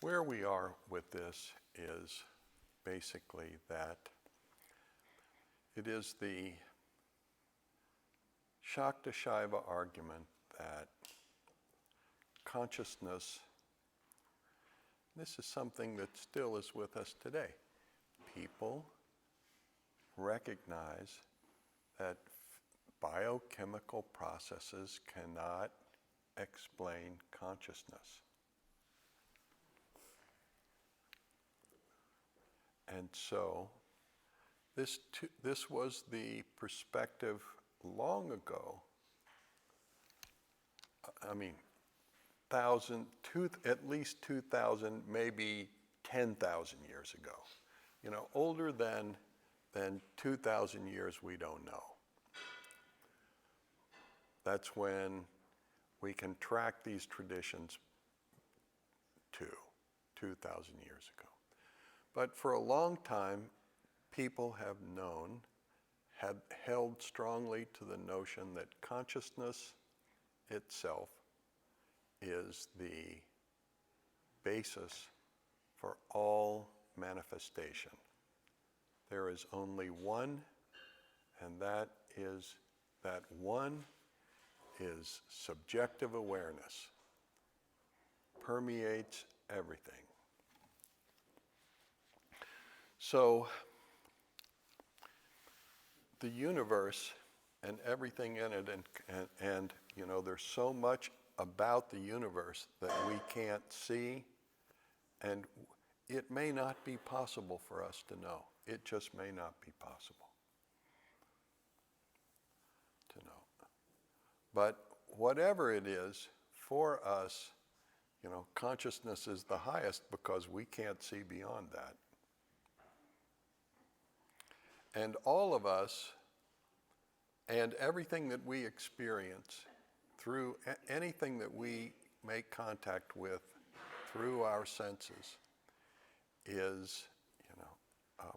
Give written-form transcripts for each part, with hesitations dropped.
where we are with this is basically that it is the Shakta Shaiva argument that consciousness, this is something that still is with us today. People recognize that biochemical processes cannot explain consciousness. And so this was the perspective long ago. I mean, at least 2,000, maybe 10,000 years ago. You know, older than 2,000 years we don't know. That's when we can track these traditions to 2,000 years ago. But for a long time, people have held strongly to the notion that consciousness itself is the basis for all manifestation. There is only one, and that one is subjective awareness, permeates everything. So the universe and everything in it, and you know, there's so much about the universe that we can't see, and it may not be possible for us to know. It just may not be possible to know. But whatever it is, for us, you know, consciousness is the highest because we can't see beyond that. And all of us, and everything that we experience through anything that we make contact with through our senses is, you know,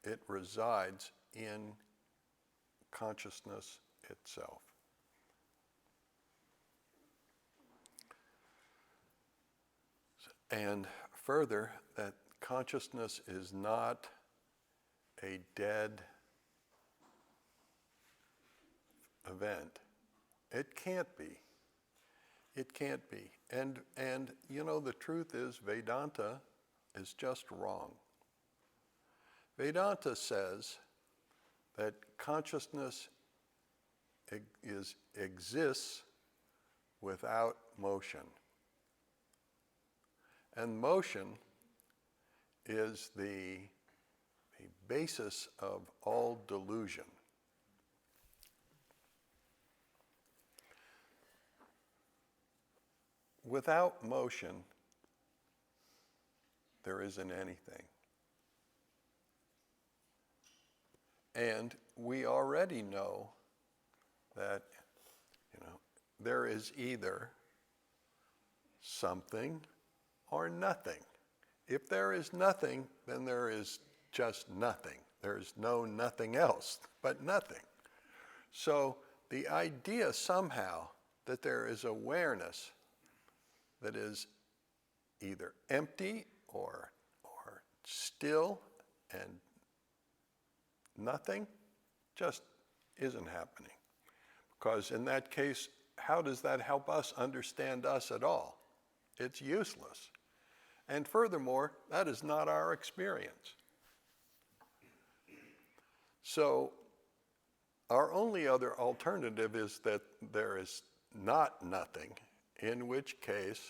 it resides in consciousness itself. And further, that consciousness is not a dead event. It can't be. It can't be. And you know, the truth is Vedanta is just wrong. Vedanta says that consciousness exists without motion. And motion is the basis of all delusion. Without motion, there isn't anything. And we already know that, you know, there is either something or nothing. If there is nothing, then there is just nothing. There's no nothing else but nothing. So the idea somehow that there is awareness that is either empty or still and nothing just isn't happening. Because in that case, how does that help us understand us at all? It's useless. And furthermore, that is not our experience. So our only other alternative is that there is not nothing, in which case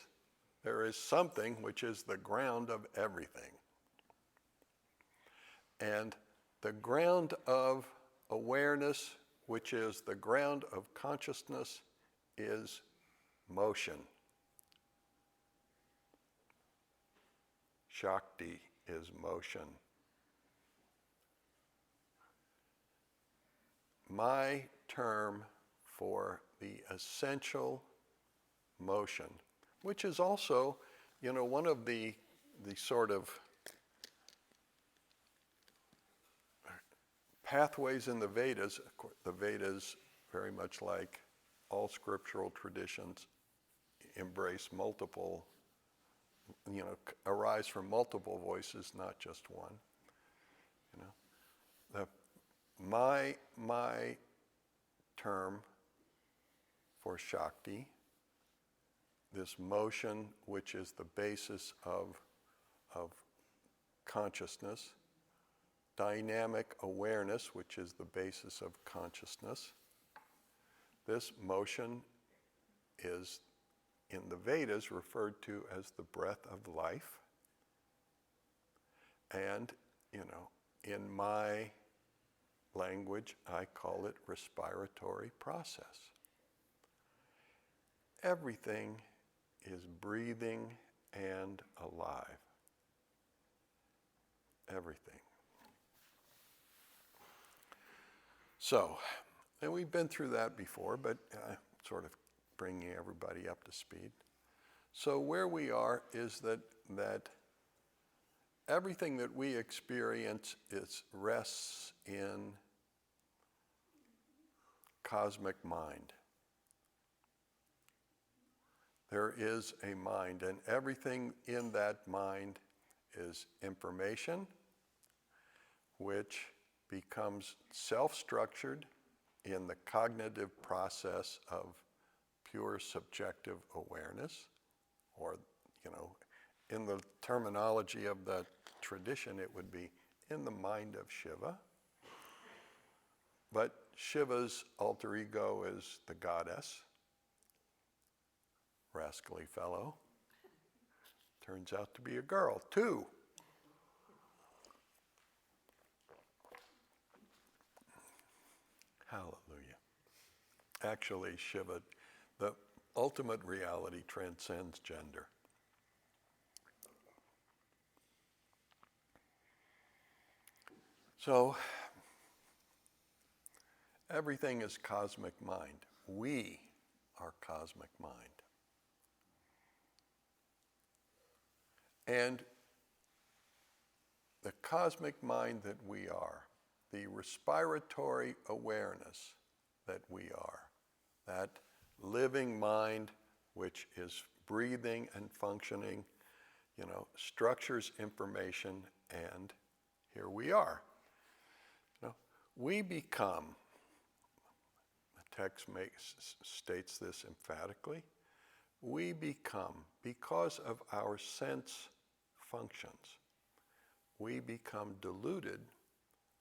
there is something which is the ground of everything. And the ground of awareness, which is the ground of consciousness, is motion. Shakti is motion. My term for the essential motion, which is also, you know, one of the sort of pathways in the Vedas. The Vedas, very much like all scriptural traditions, embrace multiple arise from multiple voices, not just one. My term for Shakti, this motion which is the basis of consciousness, dynamic awareness which is the basis of consciousness. This motion is in the Vedas referred to as the breath of life. And, in my language, I call it respiratory process. Everything is breathing and alive. Everything. So, and we've been through that before, but sort of bringing everybody up to speed. So where we are is that everything that we experience rests in cosmic mind. There is a mind, and everything in that mind is information, which becomes self-structured in the cognitive process of pure subjective awareness, or, in the terminology of the tradition, it would be in the mind of Shiva. But Shiva's alter ego is the goddess. Rascally fellow. Turns out to be a girl, too. Hallelujah. Actually, Shiva, the ultimate reality transcends gender. So, everything is cosmic mind. We are cosmic mind. And the cosmic mind that we are, the respiratory awareness that we are, that living mind which is breathing and functioning, structures information, and here we are. We become, the text states this emphatically, we become, because of our sense functions, we become deluded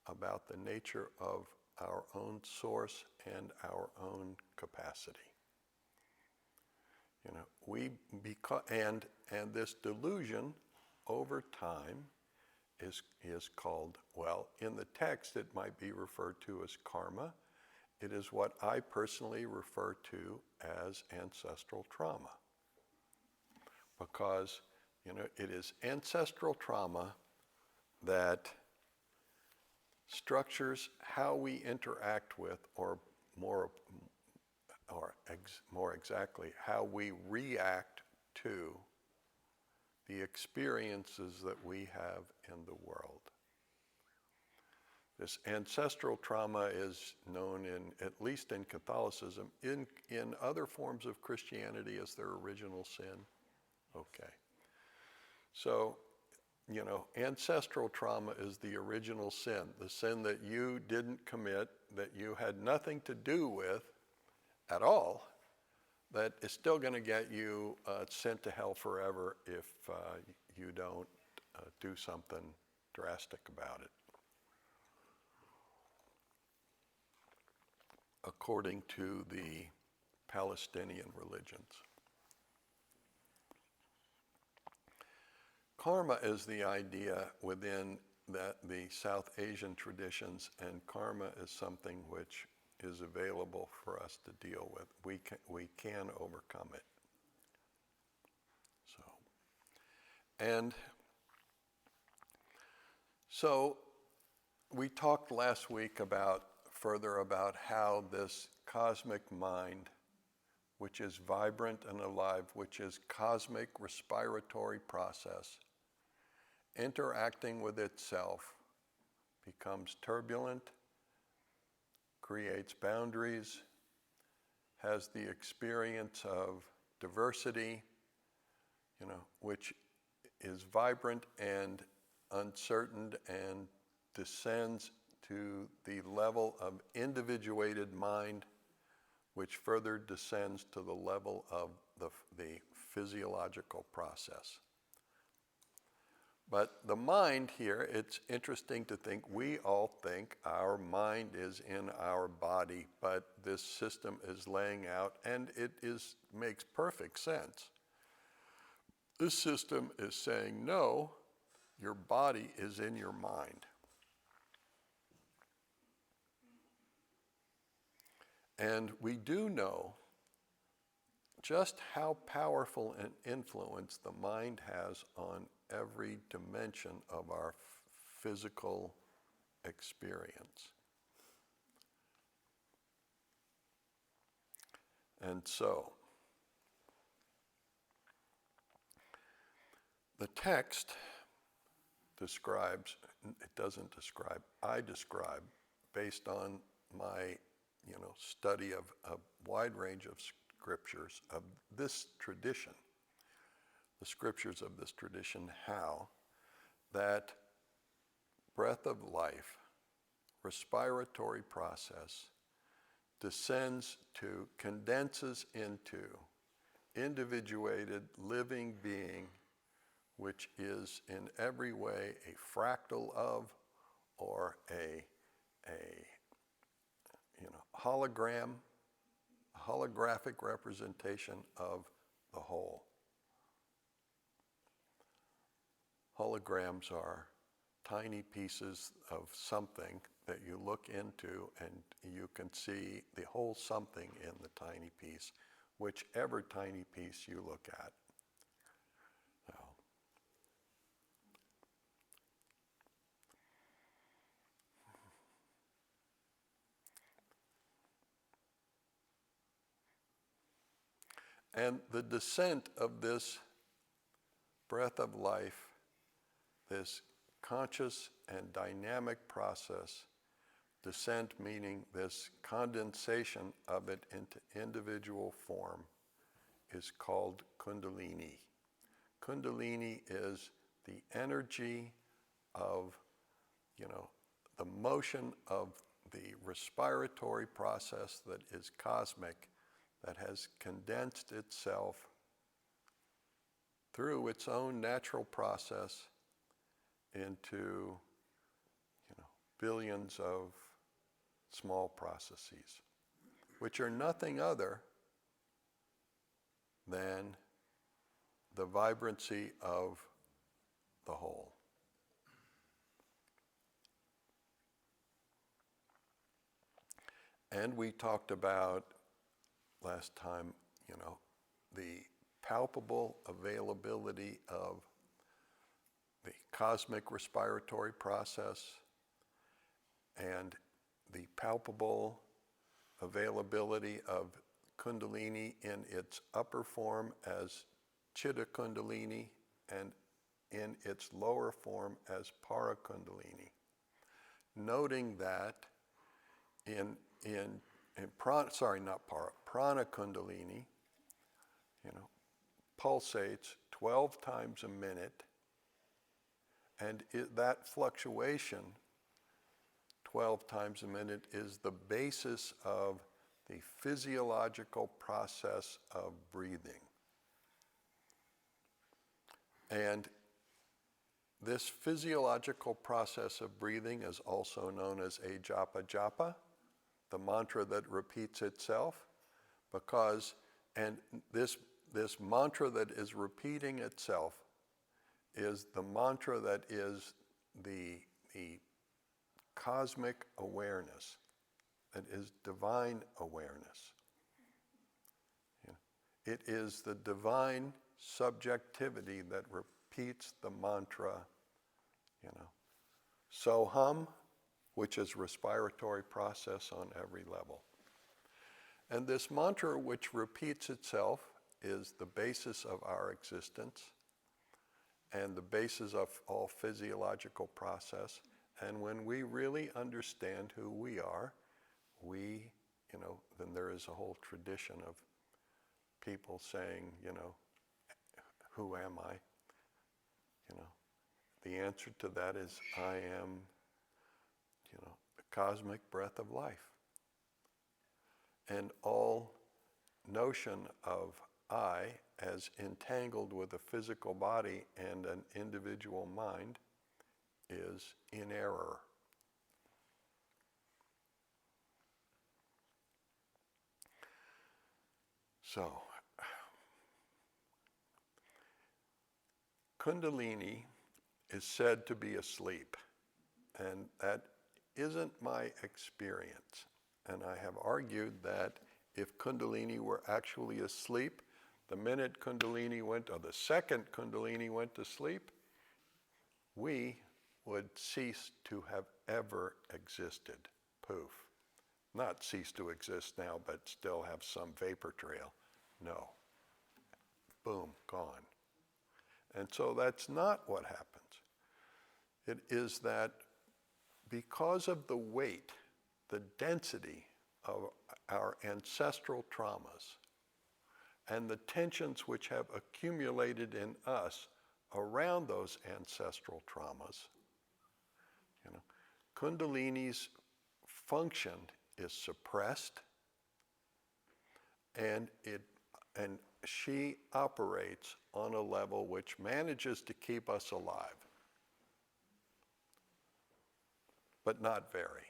about the nature of our own source and our own capacity. And this delusion over time is called, well, in the text it might be referred to as karma. It is what I personally refer to as ancestral trauma. Because, it is ancestral trauma that structures how we interact with, or more exactly, how we react to the experiences that we have in the world. This ancestral trauma is known at least in Catholicism, in other forms of Christianity as their original sin. Okay. So, ancestral trauma is the original sin, the sin that you didn't commit, that you had nothing to do with at all, that is still going to get you sent to hell forever if you don't do something drastic about it. According to the Palestinian religions. Karma is the idea within the South Asian traditions, and karma is something which is available for us to deal with. We can overcome it. So we talked last week further about how this cosmic mind, which is vibrant and alive, which is cosmic respiratory process, interacting with itself, becomes turbulent, creates boundaries, has the experience of diversity, which is vibrant and uncertain and descends to the level of individuated mind, which further descends to the level of the physiological process. But the mind here, it's interesting to think, we all think our mind is in our body, but this system is laying out, and makes perfect sense. This system is saying, no, your body is in your mind. And we do know just how powerful an influence the mind has on every dimension of our physical experience. And so, the text describes, it doesn't describe, I describe, based on my study of a wide range of scriptures of this tradition, the scriptures of this tradition, how that breath of life, respiratory process, condenses into individuated living being, which is in every way a fractal of, or a holographic representation of the whole. Holograms are tiny pieces of something that you look into and you can see the whole something in the tiny piece, whichever tiny piece you look at. And the descent of this breath of life, this conscious and dynamic process, descent meaning this condensation of it into individual form, is called Kundalini. Kundalini is the energy of, the motion of the respiratory process that is cosmic, that has condensed itself through its own natural process into billions of small processes, which are nothing other than the vibrancy of the whole. And we talked about last time, the palpable availability of the cosmic respiratory process and the palpable availability of Kundalini in its upper form as Chitta Kundalini and in its lower form as Para Kundalini. Noting that Prana Kundalini, pulsates 12 times a minute, and that fluctuation 12 times a minute is the basis of the physiological process of breathing. And this physiological process of breathing is also known as a japa japa, the mantra that repeats itself, and this mantra that is repeating itself is the mantra that is the cosmic awareness, that is divine awareness. It is the divine subjectivity that repeats the mantra, Soham, which is respiratory process on every level. And this mantra, which repeats itself, is the basis of our existence and the basis of all physiological process. And when we really understand who we are, then there is a whole tradition of people saying, who am I? the answer to that is I am, the cosmic breath of life. And all notion of I as entangled with a physical body and an individual mind is in error. So, Kundalini is said to be asleep, and that isn't my experience. And I have argued that if Kundalini were actually asleep, the minute Kundalini went, or the second Kundalini went to sleep, we would cease to have ever existed. Poof. Not cease to exist now, but still have some vapor trail. No. Boom, gone. And so that's not what happens. It is that because of the weight, the density of our ancestral traumas and the tensions which have accumulated in us around those ancestral traumas, Kundalini's function is suppressed, and she operates on a level which manages to keep us alive, but not very.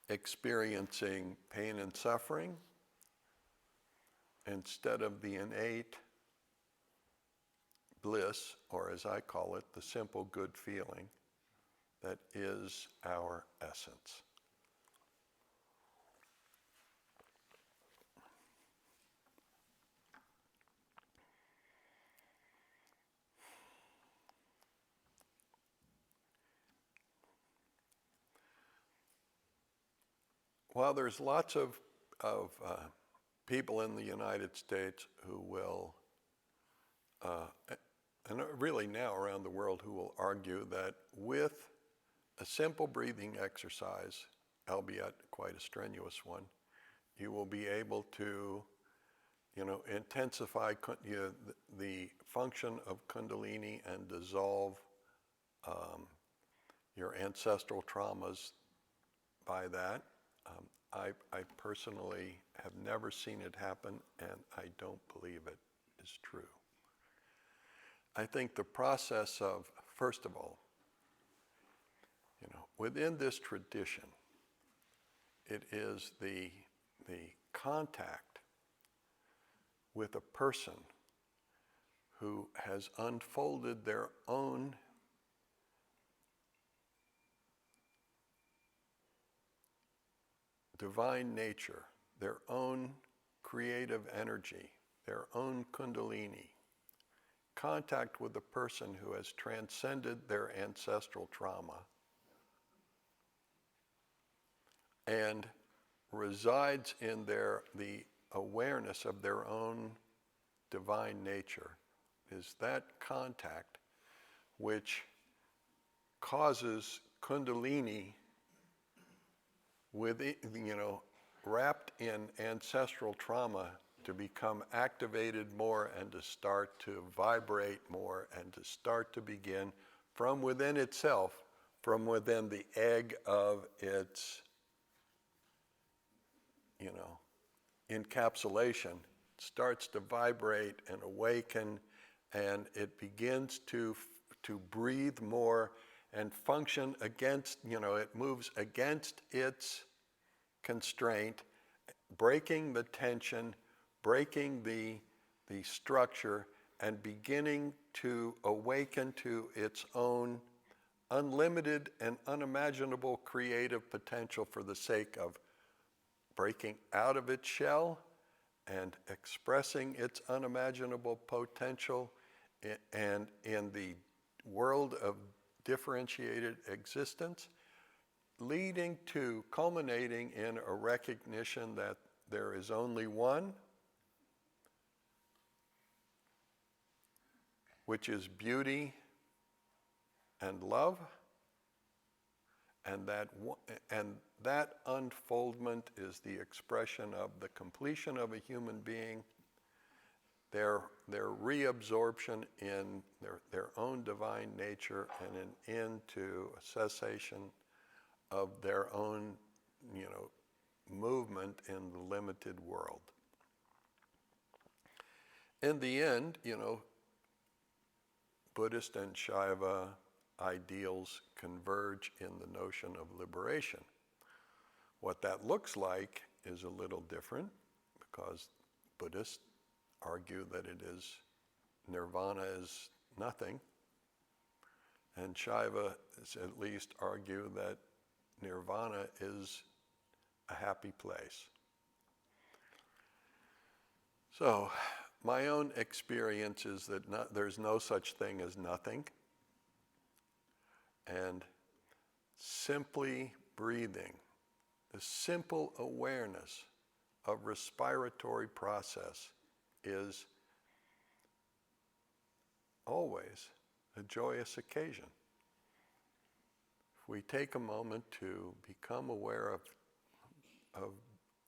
Experiencing pain and suffering instead of the innate bliss, or as I call it, the simple good feeling that is our essence. While there's lots of people in the United States who will, and really now around the world, who will argue that with a simple breathing exercise, albeit quite a strenuous one, you will be able to, intensify the function of Kundalini and dissolve your ancestral traumas by that. I personally have never seen it happen, and I don't believe it is true. I think the process of, first of all, within this tradition, it is the contact with a person who has unfolded their own divine nature, their own creative energy, their own Kundalini. Contact with a person who has transcended their ancestral trauma and resides in the awareness of their own divine nature, is that contact which causes Kundalini wrapped in ancestral trauma to become activated more and to start to vibrate more and to start to begin from within itself, from within the egg of its, encapsulation, starts to vibrate and awaken, and it begins to breathe more and function against, it moves against its constraint, breaking the tension, breaking the structure, and beginning to awaken to its own unlimited and unimaginable creative potential for the sake of breaking out of its shell and expressing its unimaginable potential and in the world of differentiated existence, leading to culminating in a recognition that there is only one, which is beauty and love, and that unfoldment is the expression of the completion of a human being, their reabsorption in their own divine nature, and an end to a cessation of their own, movement in the limited world. In the end, Buddhist and Shaiva ideals converge in the notion of liberation. What that looks like is a little different, because Buddhists argue that nirvana is nothing, and Shaiva at least argue that nirvana is a happy place. So, my own experience is that there's no such thing as nothing, and simply breathing, the simple awareness of respiratory process is always a joyous occasion. If we take a moment to become aware of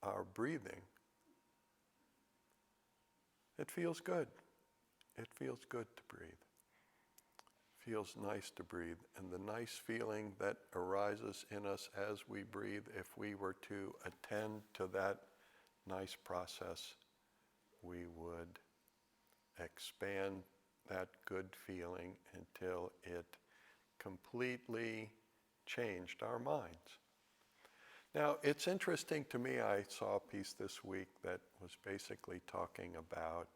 our breathing, it feels good. It feels good to breathe. It feels nice to breathe. And the nice feeling that arises in us as we breathe, if we were to attend to that nice process, we would expand that good feeling until it completely changed our minds. Now, it's interesting to me, I saw a piece this week that was basically talking about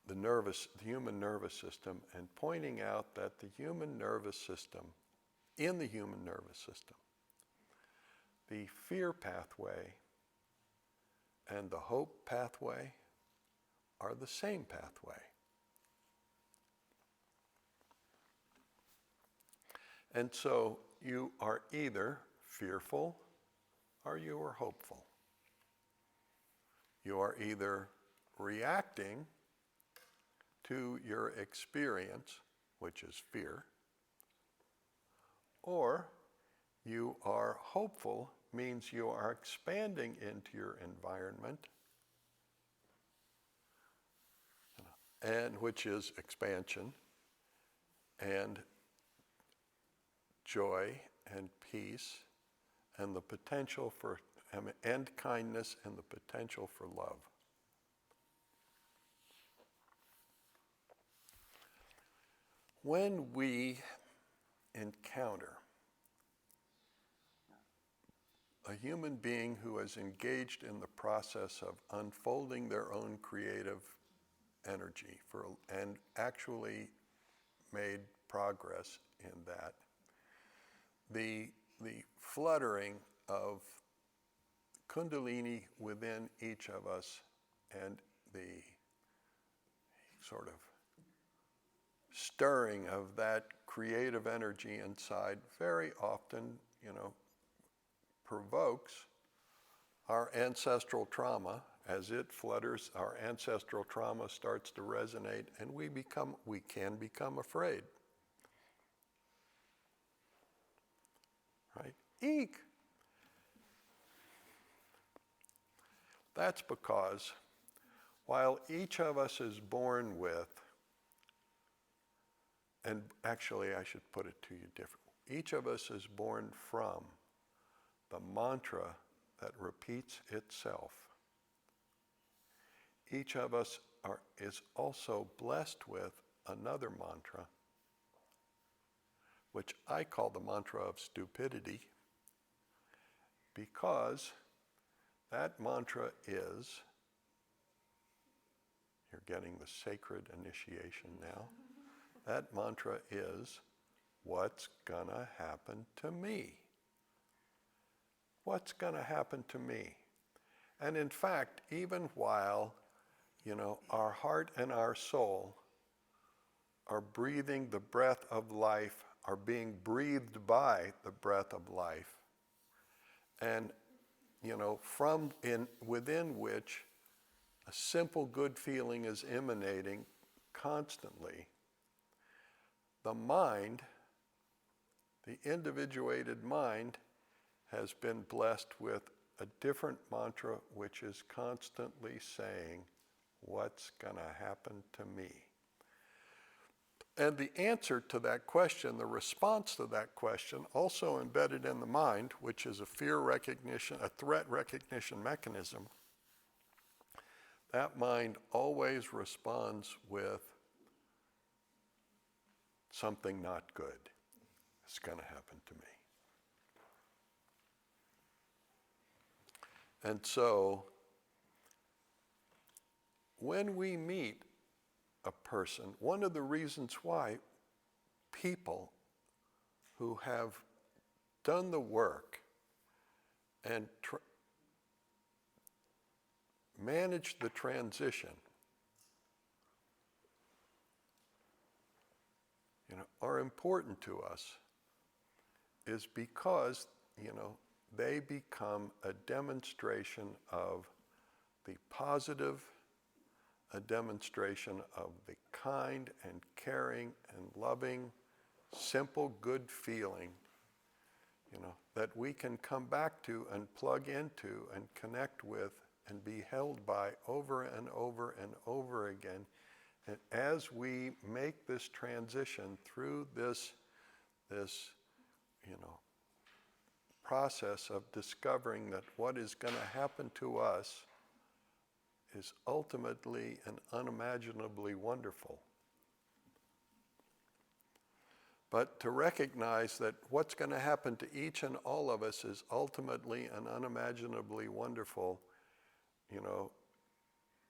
the human nervous system, and pointing out that in the human nervous system, the fear pathway and the hope pathway are the same pathway. And so you are either fearful or you are hopeful. You are either reacting to your experience, which is fear, or you are hopeful, means you are expanding into your environment, and which is expansion and joy and peace and the potential for and kindness and the potential for love. When we encounter a human being who is engaged in the process of unfolding their own creative energy and actually made progress in that, the fluttering of Kundalini within each of us and the sort of stirring of that creative energy inside very often, provokes our ancestral trauma. As it flutters, our ancestral trauma starts to resonate, and we can become afraid. Right? Eek! That's because while each of us is born with, and actually I should put it to you differently, each of us is born from the mantra that repeats itself. Each of us is also blessed with another mantra, which I call the mantra of stupidity, because that mantra is, you're getting the sacred initiation now, that mantra is, what's gonna happen to me? What's gonna happen to me? And in fact, even while, our heart and our soul are breathing the breath of life, are being breathed by the breath of life, and within which a simple good feeling is emanating constantly, the mind The individuated mind has been blessed with a different mantra which is constantly saying, what's going to happen to me? And the answer to that question, the response to that question, also embedded in the mind, which is a fear recognition, a threat recognition mechanism, that mind always responds with something not good is going to happen to me. And so, when we meet a person, one of the reasons why people who have done the work and managed the transition, are important to us is because, they become a demonstration of the positive, a demonstration of the kind and caring and loving, simple, good feeling, that we can come back to and plug into and connect with and be held by over and over and over again. And as we make this transition through this process of discovering that what is going to happen to us is ultimately and unimaginably wonderful. But to recognize that what's going to happen to each and all of us is ultimately and unimaginably wonderful,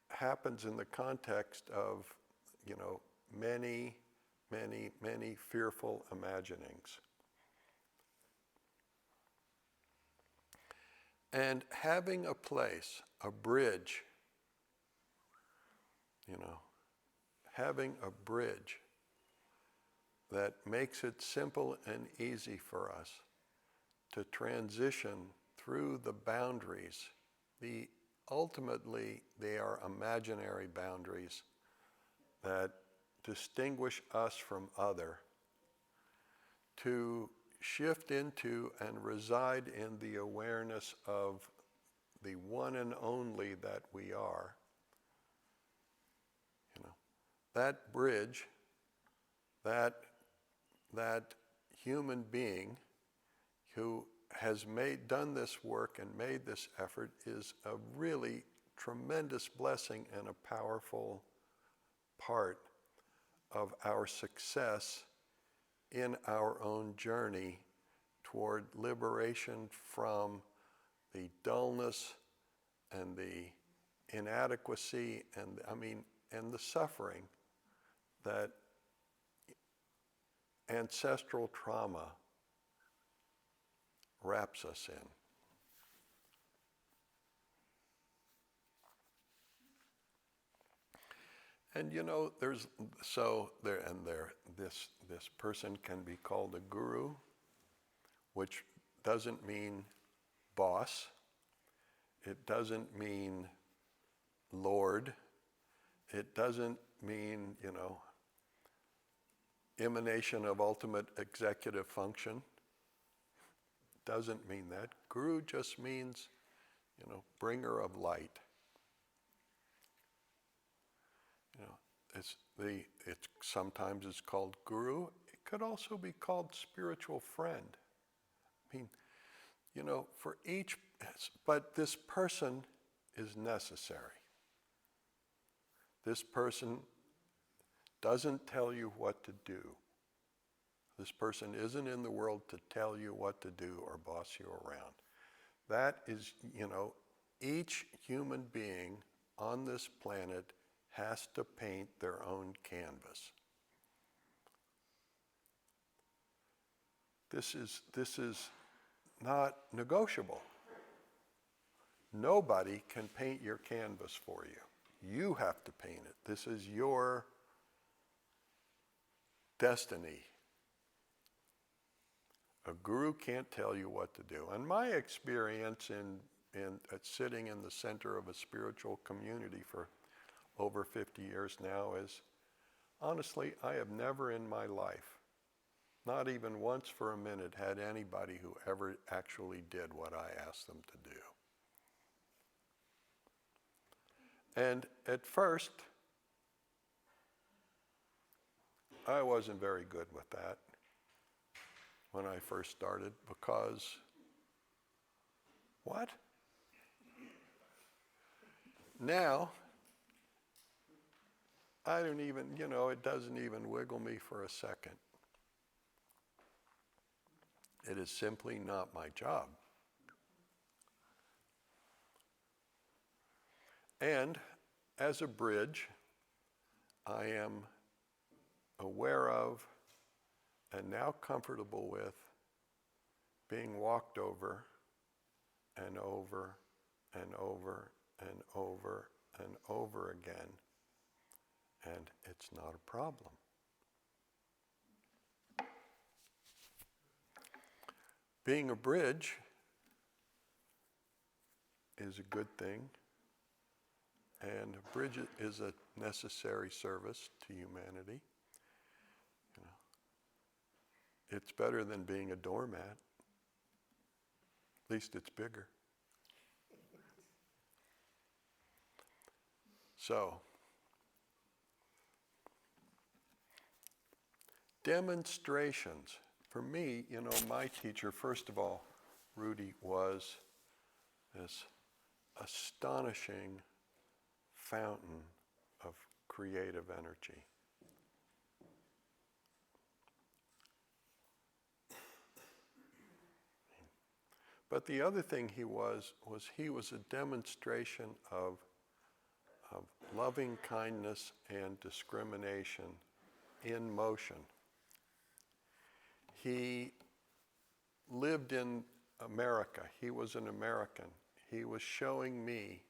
happens in the context of, many, many, many fearful imaginings. And having a place, a bridge, having a bridge that makes it simple and easy for us to transition through the boundaries. Ultimately, they are imaginary boundaries that distinguish us from other, to shift into and reside in the awareness of the one and only that we are. That bridge, that human being who has done this work and made this effort is a really tremendous blessing and a powerful part of our success in our own journey toward liberation from the dullness and the inadequacy and the suffering that ancestral trauma wraps us in. And this person can be called a guru, which doesn't mean boss. It doesn't mean Lord. It doesn't mean, emanation of ultimate executive function. It doesn't mean that. Guru just means, bringer of light. Sometimes it's called guru. It could also be called spiritual friend. For each, but this person is necessary. This person doesn't tell you what to do. This person isn't in the world to tell you what to do or boss you around. That is, each human being on this planet has to paint their own canvas. This is not negotiable. Nobody can paint your canvas for you. You have to paint it. This is your destiny. A guru can't tell you what to do. And my experience in sitting in the center of a spiritual community for over 50 years now is, honestly, I have never in my life Not even once for a minute had anybody who ever actually did what I asked them to do. And at first, I wasn't very good with that when I first started, because what? Now, I don't even, it doesn't even wiggle me for a second. It is simply not my job. And as a bridge, I am aware of and now comfortable with being walked over and over and over and over and over again, and it's not a problem. Being a bridge is a good thing, and a bridge is a necessary service to humanity. It's better than being a doormat. At least it's bigger. So, demonstrations. For me, my teacher, first of all, Rudy, was this astonishing fountain of creative energy. But the other thing he was he was a demonstration of loving kindness and discrimination in motion. He lived in America. He was an American. He was showing me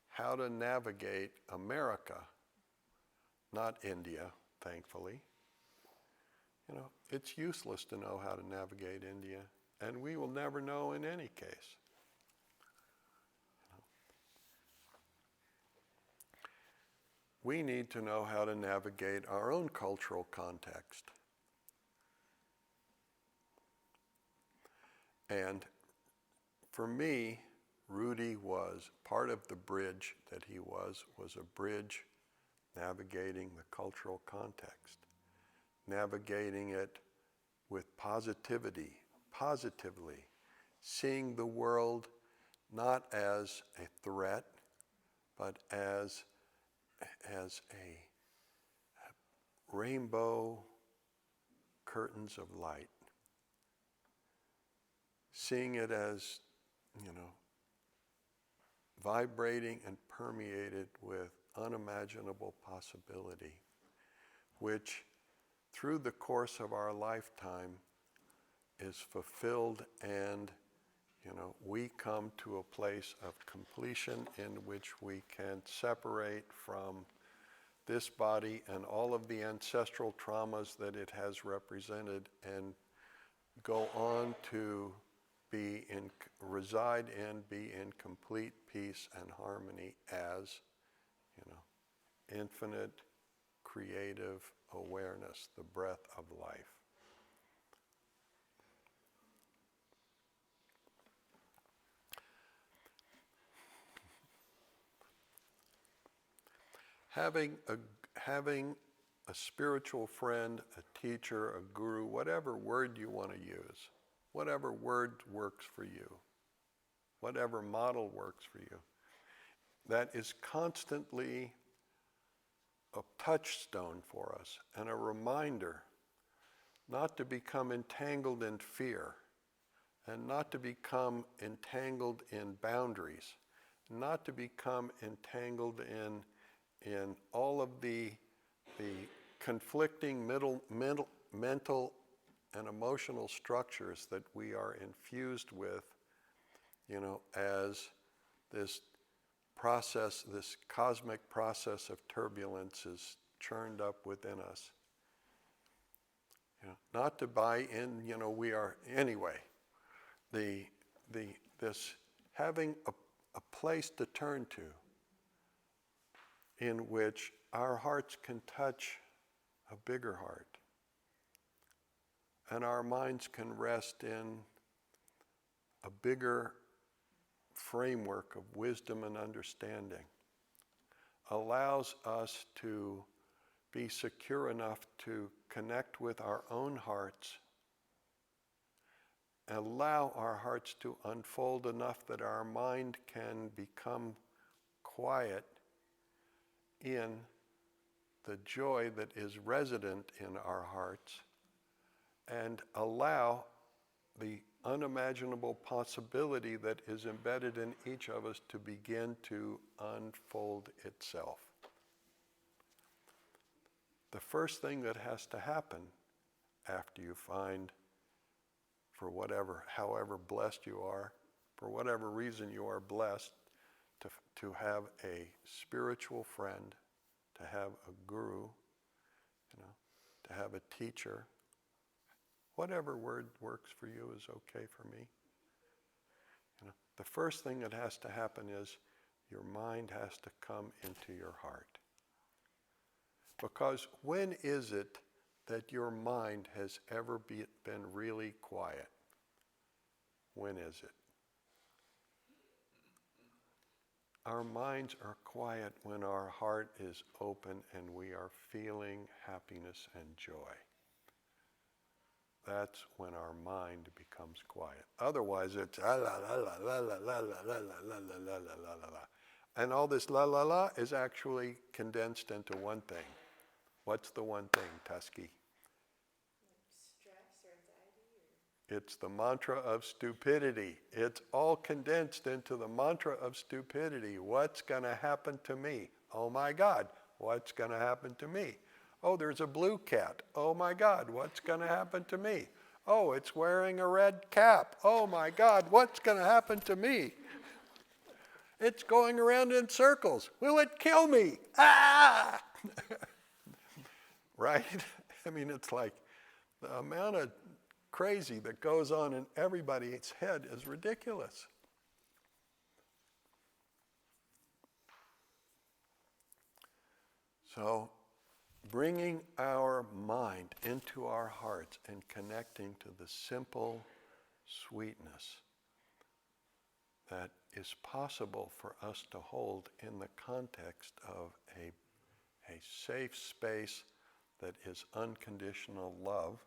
how to navigate America, not India, thankfully. It's useless to know how to navigate India, and we will never know in any case. We need to know how to navigate our own cultural context. And for me, Rudy was part of the bridge that he was a bridge navigating the cultural context, navigating it with positively, seeing the world not as a threat, but as a rainbow curtains of light. Seeing it as, vibrating and permeated with unimaginable possibility, which through the course of our lifetime is fulfilled, and we come to a place of completion in which we can separate from this body and all of the ancestral traumas that it has represented, and go on to reside and be in complete peace and harmony as, infinite creative awareness, the breath of life. Having a spiritual friend, a teacher, a guru, whatever word you want to use, whatever word works for you, whatever model works for you, that is constantly a touchstone for us and a reminder not to become entangled in fear, and not to become entangled in boundaries, not to become entangled in all of the conflicting mental and emotional structures that we are infused with, as this process, this cosmic process of turbulence is churned up within us. Not to buy in, we are, anyway, this having a place to turn to in which our hearts can touch a bigger heart, and our minds can rest in a bigger framework of wisdom and understanding, allows us to be secure enough to connect with our own hearts, allow our hearts to unfold enough that our mind can become quiet in the joy that is resident in our hearts, and allow the unimaginable possibility that is embedded in each of us to begin to unfold itself. The first thing that has to happen after you find, for whatever, however blessed you are, for whatever reason you are blessed, to have a spiritual friend, to have a guru, to have a teacher. Whatever word works for you is okay for me. The first thing that has to happen is your mind has to come into your heart. Because when is it that your mind has ever been really quiet? When is it? Our minds are quiet when our heart is open and we are feeling happiness and joy. That's when our mind becomes quiet. Otherwise, it's la la la la la la la la la la la la la. And all this la la la is actually condensed into one thing. What's the one thing, Tusky? Stress or anxiety? It's the mantra of stupidity. It's all condensed into the mantra of stupidity. What's going to happen to me? Oh my God, what's going to happen to me? Oh, there's a blue cat. Oh my God, what's going to happen to me? Oh, it's wearing a red cap. Oh my God, what's going to happen to me? It's going around in circles. Will it kill me? Ah! Right? I mean, it's like the amount of crazy that goes on in everybody's head is ridiculous. So, bringing our mind into our hearts and connecting to the simple sweetness that is possible for us to hold in the context of a safe space that is unconditional love,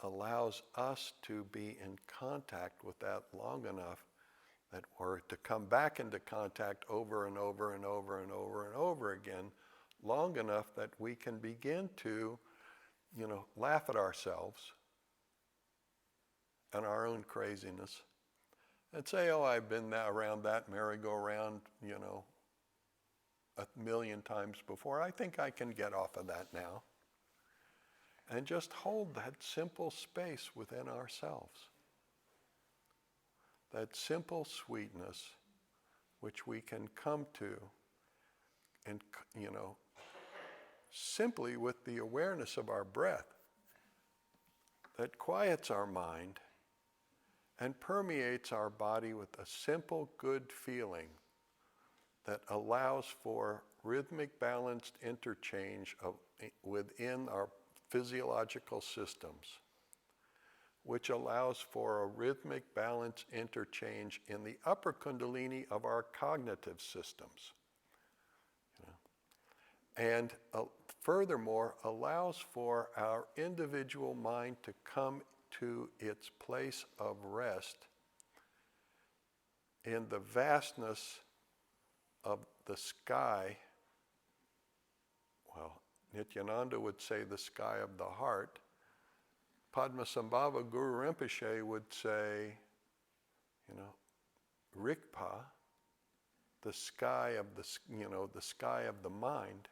allows us to be in contact with that long enough that, or to come back into contact over and over and over and over and over again, long enough that we can begin to, laugh at ourselves and our own craziness and say, oh, I've been around that merry-go-round, 1,000,000 times before. I think I can get off of that now. And just hold that simple space within ourselves. That simple sweetness which we can come to and, simply with the awareness of our breath that quiets our mind and permeates our body with a simple good feeling that allows for rhythmic balanced interchange within our physiological systems, which allows for a rhythmic balanced interchange in the upper kundalini of our cognitive systems. And furthermore, allows for our individual mind to come to its place of rest in the vastness of the sky. Well, Nityananda would say the sky of the heart. Padmasambhava Guru Rinpoche would say, Rigpa, the sky of the sky of the mind,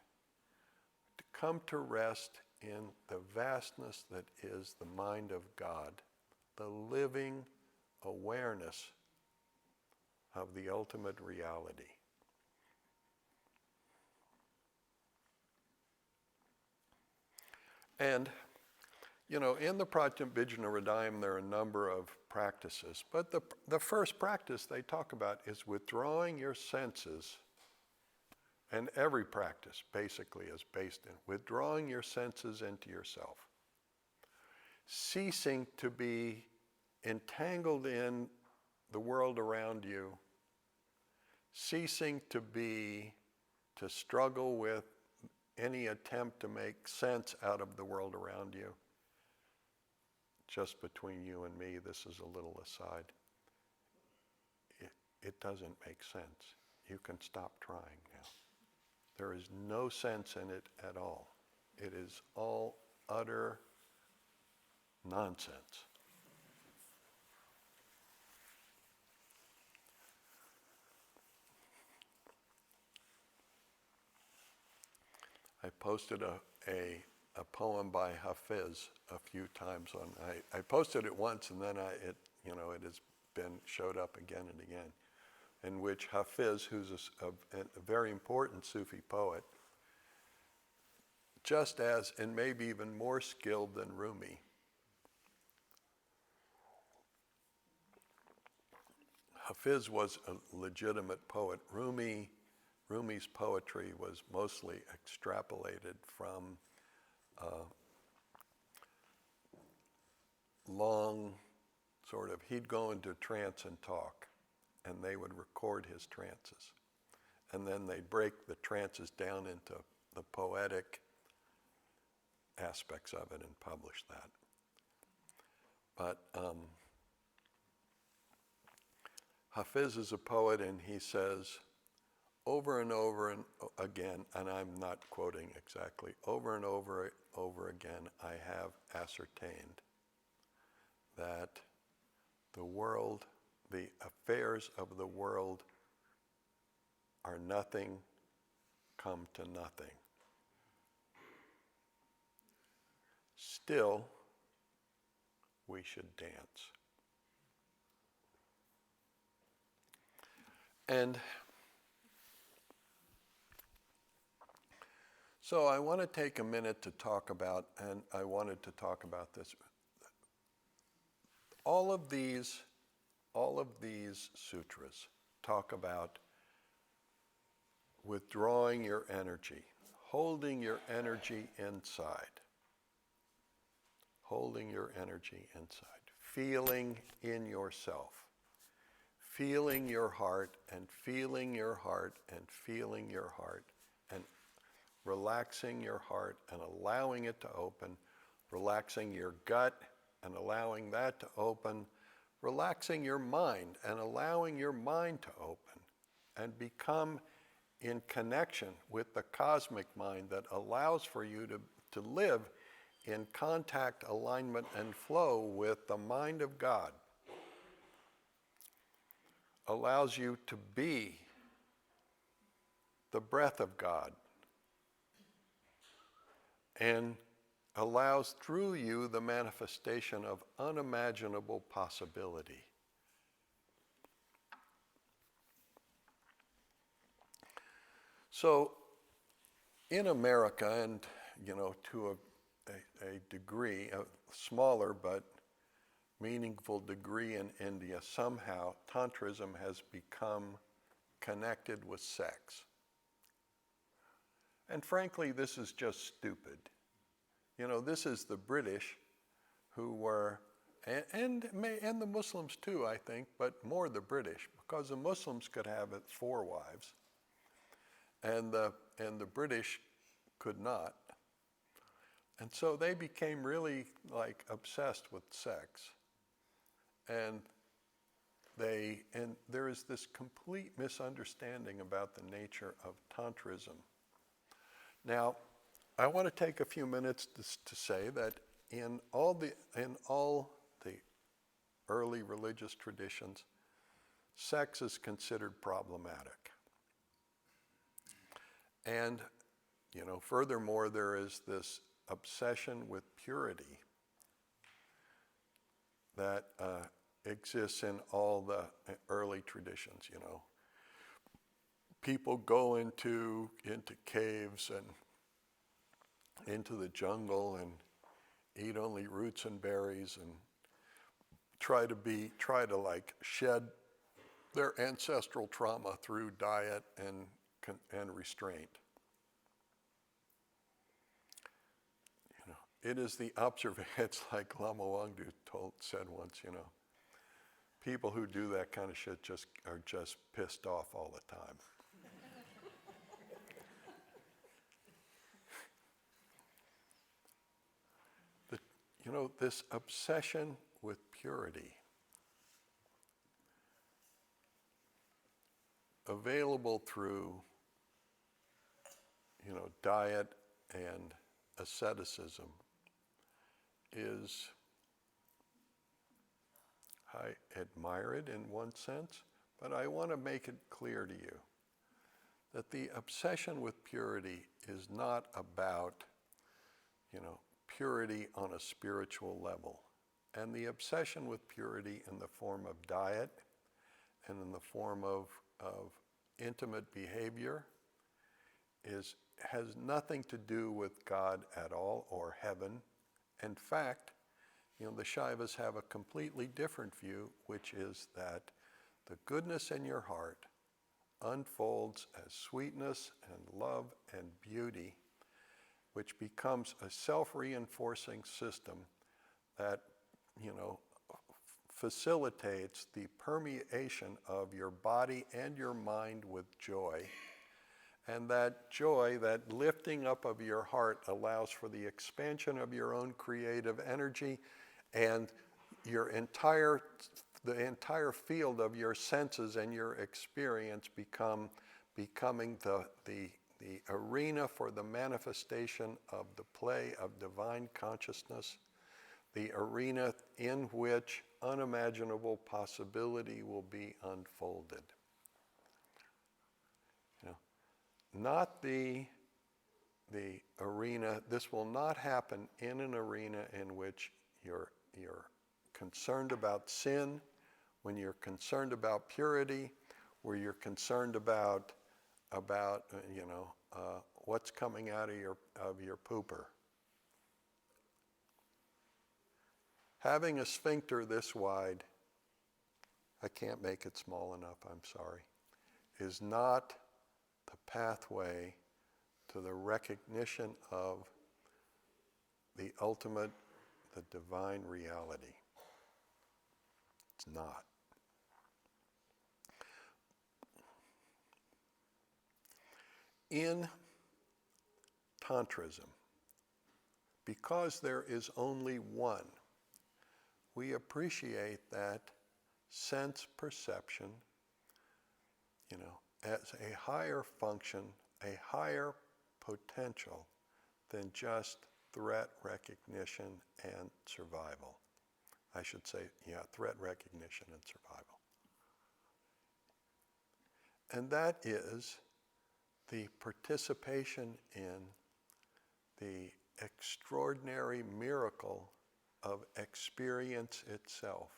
to come to rest in the vastness that is the mind of God, the living awareness of the ultimate reality. And, in the Pratyabhijnahrydayam there are a number of practices, but the first practice they talk about is withdrawing your senses, and every practice basically is based in withdrawing your senses into yourself. ceasing to be entangled in the world around you, ceasing to struggle with any attempt to make sense out of the world around you. Just between you and me, this is a little aside. It doesn't make sense. You can stop trying now. There is no sense in it at all. It is all utter nonsense. I posted a poem by Hafiz a few times on. I posted it once, and then it has been showed up again and again, in which Hafiz, who's a very important Sufi poet, just as and maybe even more skilled than Rumi, Hafiz was a legitimate poet. Rumi's poetry was mostly extrapolated from long he'd go into trance and talk, and they would record his trances. And then they'd break the trances down into the poetic aspects of it and publish that. But Hafiz is a poet, and he says, over and over and again, and I'm not quoting exactly, over and over again, I have ascertained that the world, the affairs of the world are nothing, come to nothing. Still, we should dance. And so I want to take a minute to talk about, and I wanted to talk about this. All of these sutras talk about withdrawing your energy, holding your energy inside, feeling in yourself, feeling your heart and feeling your heart and feeling your heart, and relaxing your heart and allowing it to open, relaxing your gut and allowing that to open, relaxing your mind and allowing your mind to open, and become in connection with the cosmic mind that allows for you to live in contact, alignment, and flow with the mind of God, allows you to be the breath of God, and allows through you the manifestation of unimaginable possibility. So in America, and to a degree, a smaller but meaningful degree in India, somehow Tantrism has become connected with sex. And frankly, this is just stupid. This is the British who were, and the Muslims too, I think, but more the British, because the Muslims could have 4 wives, and the British could not. And so they became really obsessed with sex. And there is this complete misunderstanding about the nature of Tantrism. Now, I want to take a few minutes to say that in all the early religious traditions, sex is considered problematic. And, furthermore, there is this obsession with purity that exists in all the early traditions. People go into caves and into the jungle and eat only roots and berries and try to shed their ancestral trauma through diet and restraint. it is the observation. It's like Lama Wangdu said once, people who do that kind of shit are just pissed off all the time. This obsession with purity, available through, diet and asceticism, I admire it in one sense, but I want to make it clear to you that the obsession with purity is not about, purity on a spiritual level. And the obsession with purity in the form of diet and in the form of intimate behavior has nothing to do with God at all or heaven. In fact, the Shaivas have a completely different view, which is that the goodness in your heart unfolds as sweetness and love and beauty, which becomes a self-reinforcing system that, facilitates the permeation of your body and your mind with joy. And that joy, that lifting up of your heart, allows for the expansion of your own creative energy, and the entire field of your senses and your experience becoming the arena for the manifestation of the play of divine consciousness, the arena in which unimaginable possibility will be unfolded. Not the arena. This will not happen in an arena in which you're concerned about sin, when you're concerned about purity, where you're concerned about what's coming out of your pooper. Having a sphincter this wide, I can't make it small enough, I'm sorry, is not the pathway to the recognition of the ultimate, the divine reality. It's not. In Tantrism, because there is only one, we appreciate that sense perception, as a higher function, a higher potential than just threat recognition and survival. I should say, threat recognition and survival. And that is the participation in the extraordinary miracle of experience itself.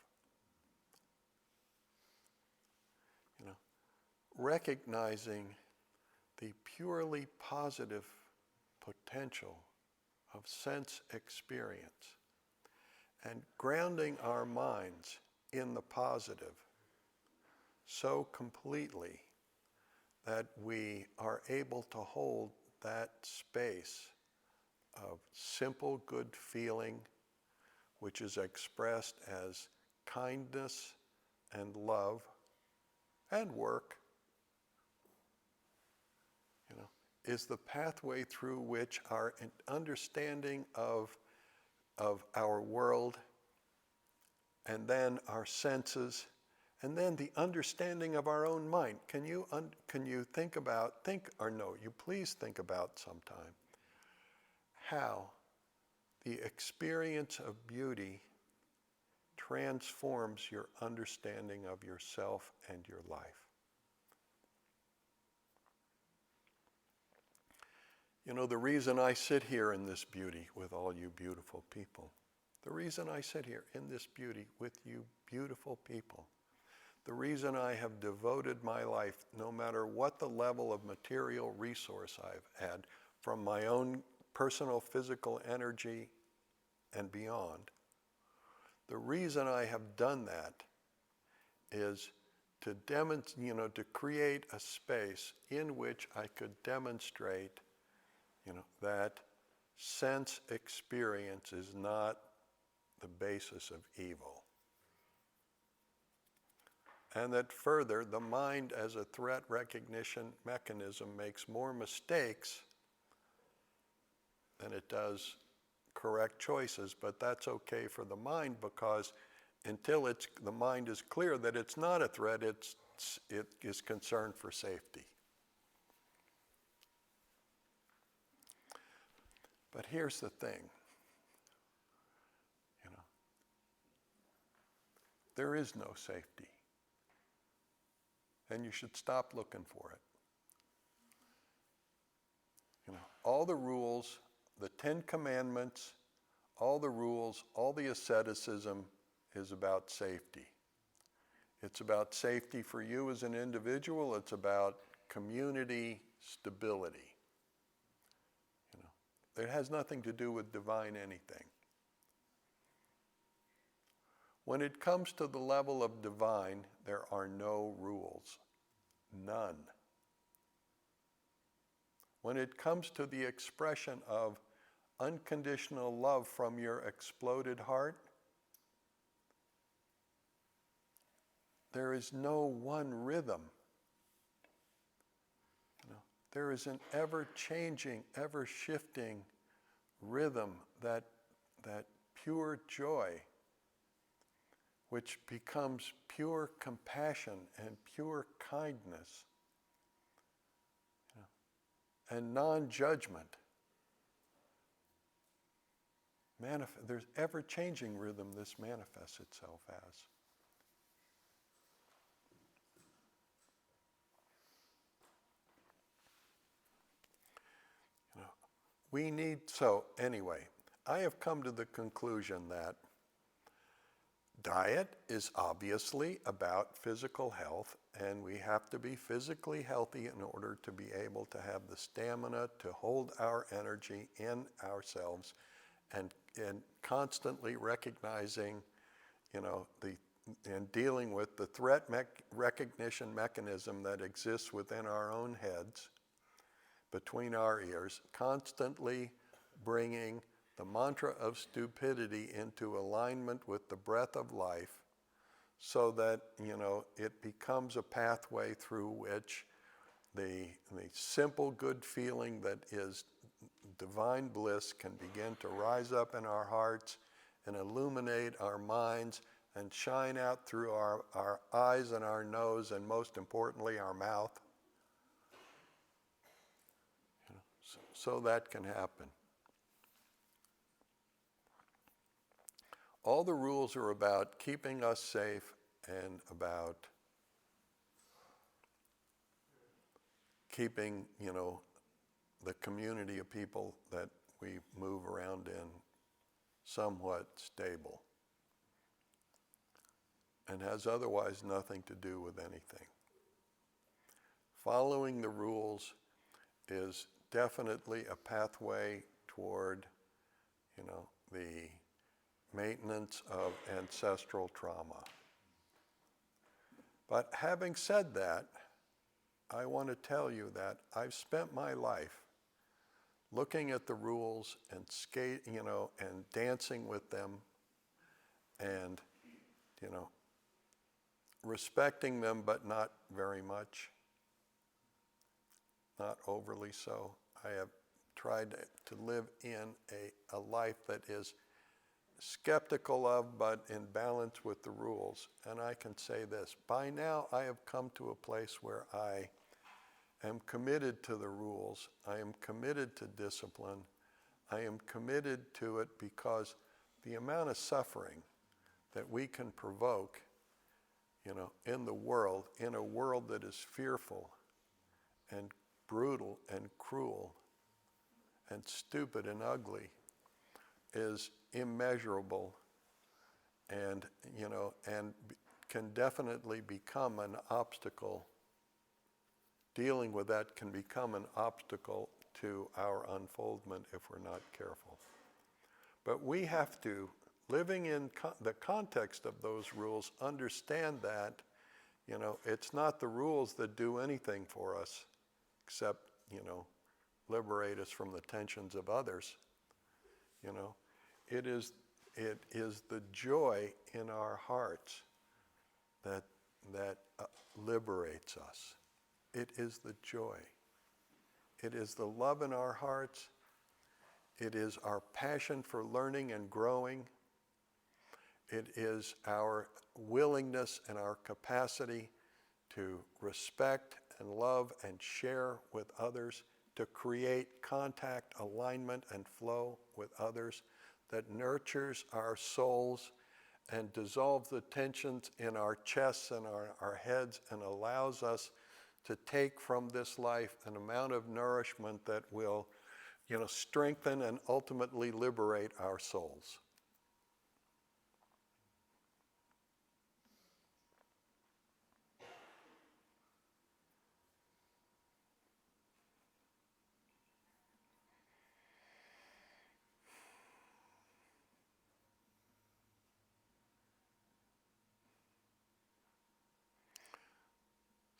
Recognizing the purely positive potential of sense experience and grounding our minds in the positive so completely that we are able to hold that space of simple good feeling, which is expressed as kindness and love and work, is the pathway through which our understanding of our world, and then our senses, and then the understanding of our own mind. Can you please think about sometime how the experience of beauty transforms your understanding of yourself and your life. The reason I sit here in this beauty with all you beautiful people, the reason I sit here in this beauty with you beautiful people, the reason I have devoted my life, no matter what the level of material resource I've had, from my own personal physical energy and beyond, the reason I have done that is to to create a space in which I could demonstrate that sense experience is not the basis of evil. And that further, the mind as a threat recognition mechanism makes more mistakes than it does correct choices, but that's okay for the mind, because until the mind is clear that it's not a threat, it is concerned for safety. But here's the thing, there is no safety, and you should stop looking for it. All the rules, the 10 Commandments, all the rules, all the asceticism is about safety. It's about safety for you as an individual. It's about community stability. It has nothing to do with divine anything. When it comes to the level of divine, there are no rules. None. When it comes to the expression of unconditional love from your exploded heart, there is no one rhythm. There is an ever-changing, ever-shifting rhythm, that pure joy, which becomes pure compassion and pure kindness and non-judgment. There's ever-changing rhythm this manifests itself as. So anyway, I have come to the conclusion that diet is obviously about physical health, and we have to be physically healthy in order to be able to have the stamina to hold our energy in ourselves, and constantly recognizing, and dealing with the threat recognition mechanism that exists within our own heads, between our ears, constantly bringing the mantra of stupidity into alignment with the breath of life, so that, it becomes a pathway through which the simple good feeling that is divine bliss can begin to rise up in our hearts and illuminate our minds and shine out through our eyes and our nose, and most importantly, our mouth. So that can happen. All the rules are about keeping us safe and about keeping, the community of people that we move around in somewhat stable, and has otherwise nothing to do with anything. Following the rules is definitely a pathway toward, the maintenance of ancestral trauma. But having said that, I want to tell you that I've spent my life looking at the rules and and dancing with them, and, respecting them, but not very much, not overly so. I have tried to live in a life that is skeptical of, but in balance with the rules. And I can say this, by now I have come to a place where I am committed to the rules. I am committed to discipline. I am committed to it because the amount of suffering that we can provoke, in the world, in a world that is fearful and brutal and cruel and stupid and ugly, is immeasurable, and can definitely become an obstacle. Dealing with that can become an obstacle to our unfoldment if we're not careful. But we have to, living in the context of those rules, understand that, it's not the rules that do anything for us except, liberate us from the tensions of others. You know, it is the joy in our hearts that liberates us. It is the joy. It is the love in our hearts. It is our passion for learning and growing. It is our willingness and our capacity to respect and love and share with others, to create contact, alignment, and flow with others that nurtures our souls and dissolves the tensions in our chests and our heads and allows us to take from this life an amount of nourishment that will, strengthen and ultimately liberate our souls.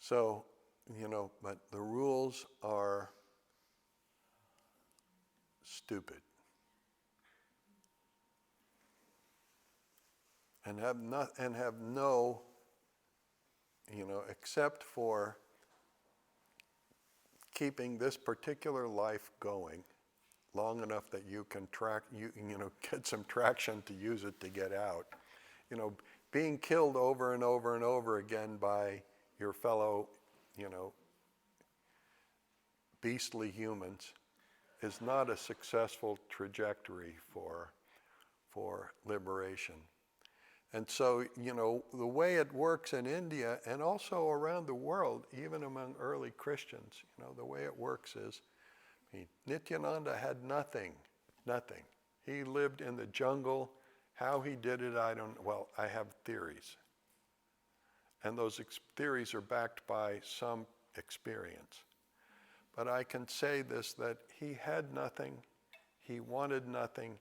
So, but the rules are stupid and have no, except for keeping this particular life going long enough that you can get some traction to use it to get out. Being killed over and over and over again by your fellow, beastly humans is not a successful trajectory for liberation. And so, the way it works in India and also around the world, even among early Christians, the way it works is, Nityananda had nothing. He lived in the jungle. How he did it, I have theories. And those theories are backed by some experience. But I can say this, that he had nothing, he wanted nothing,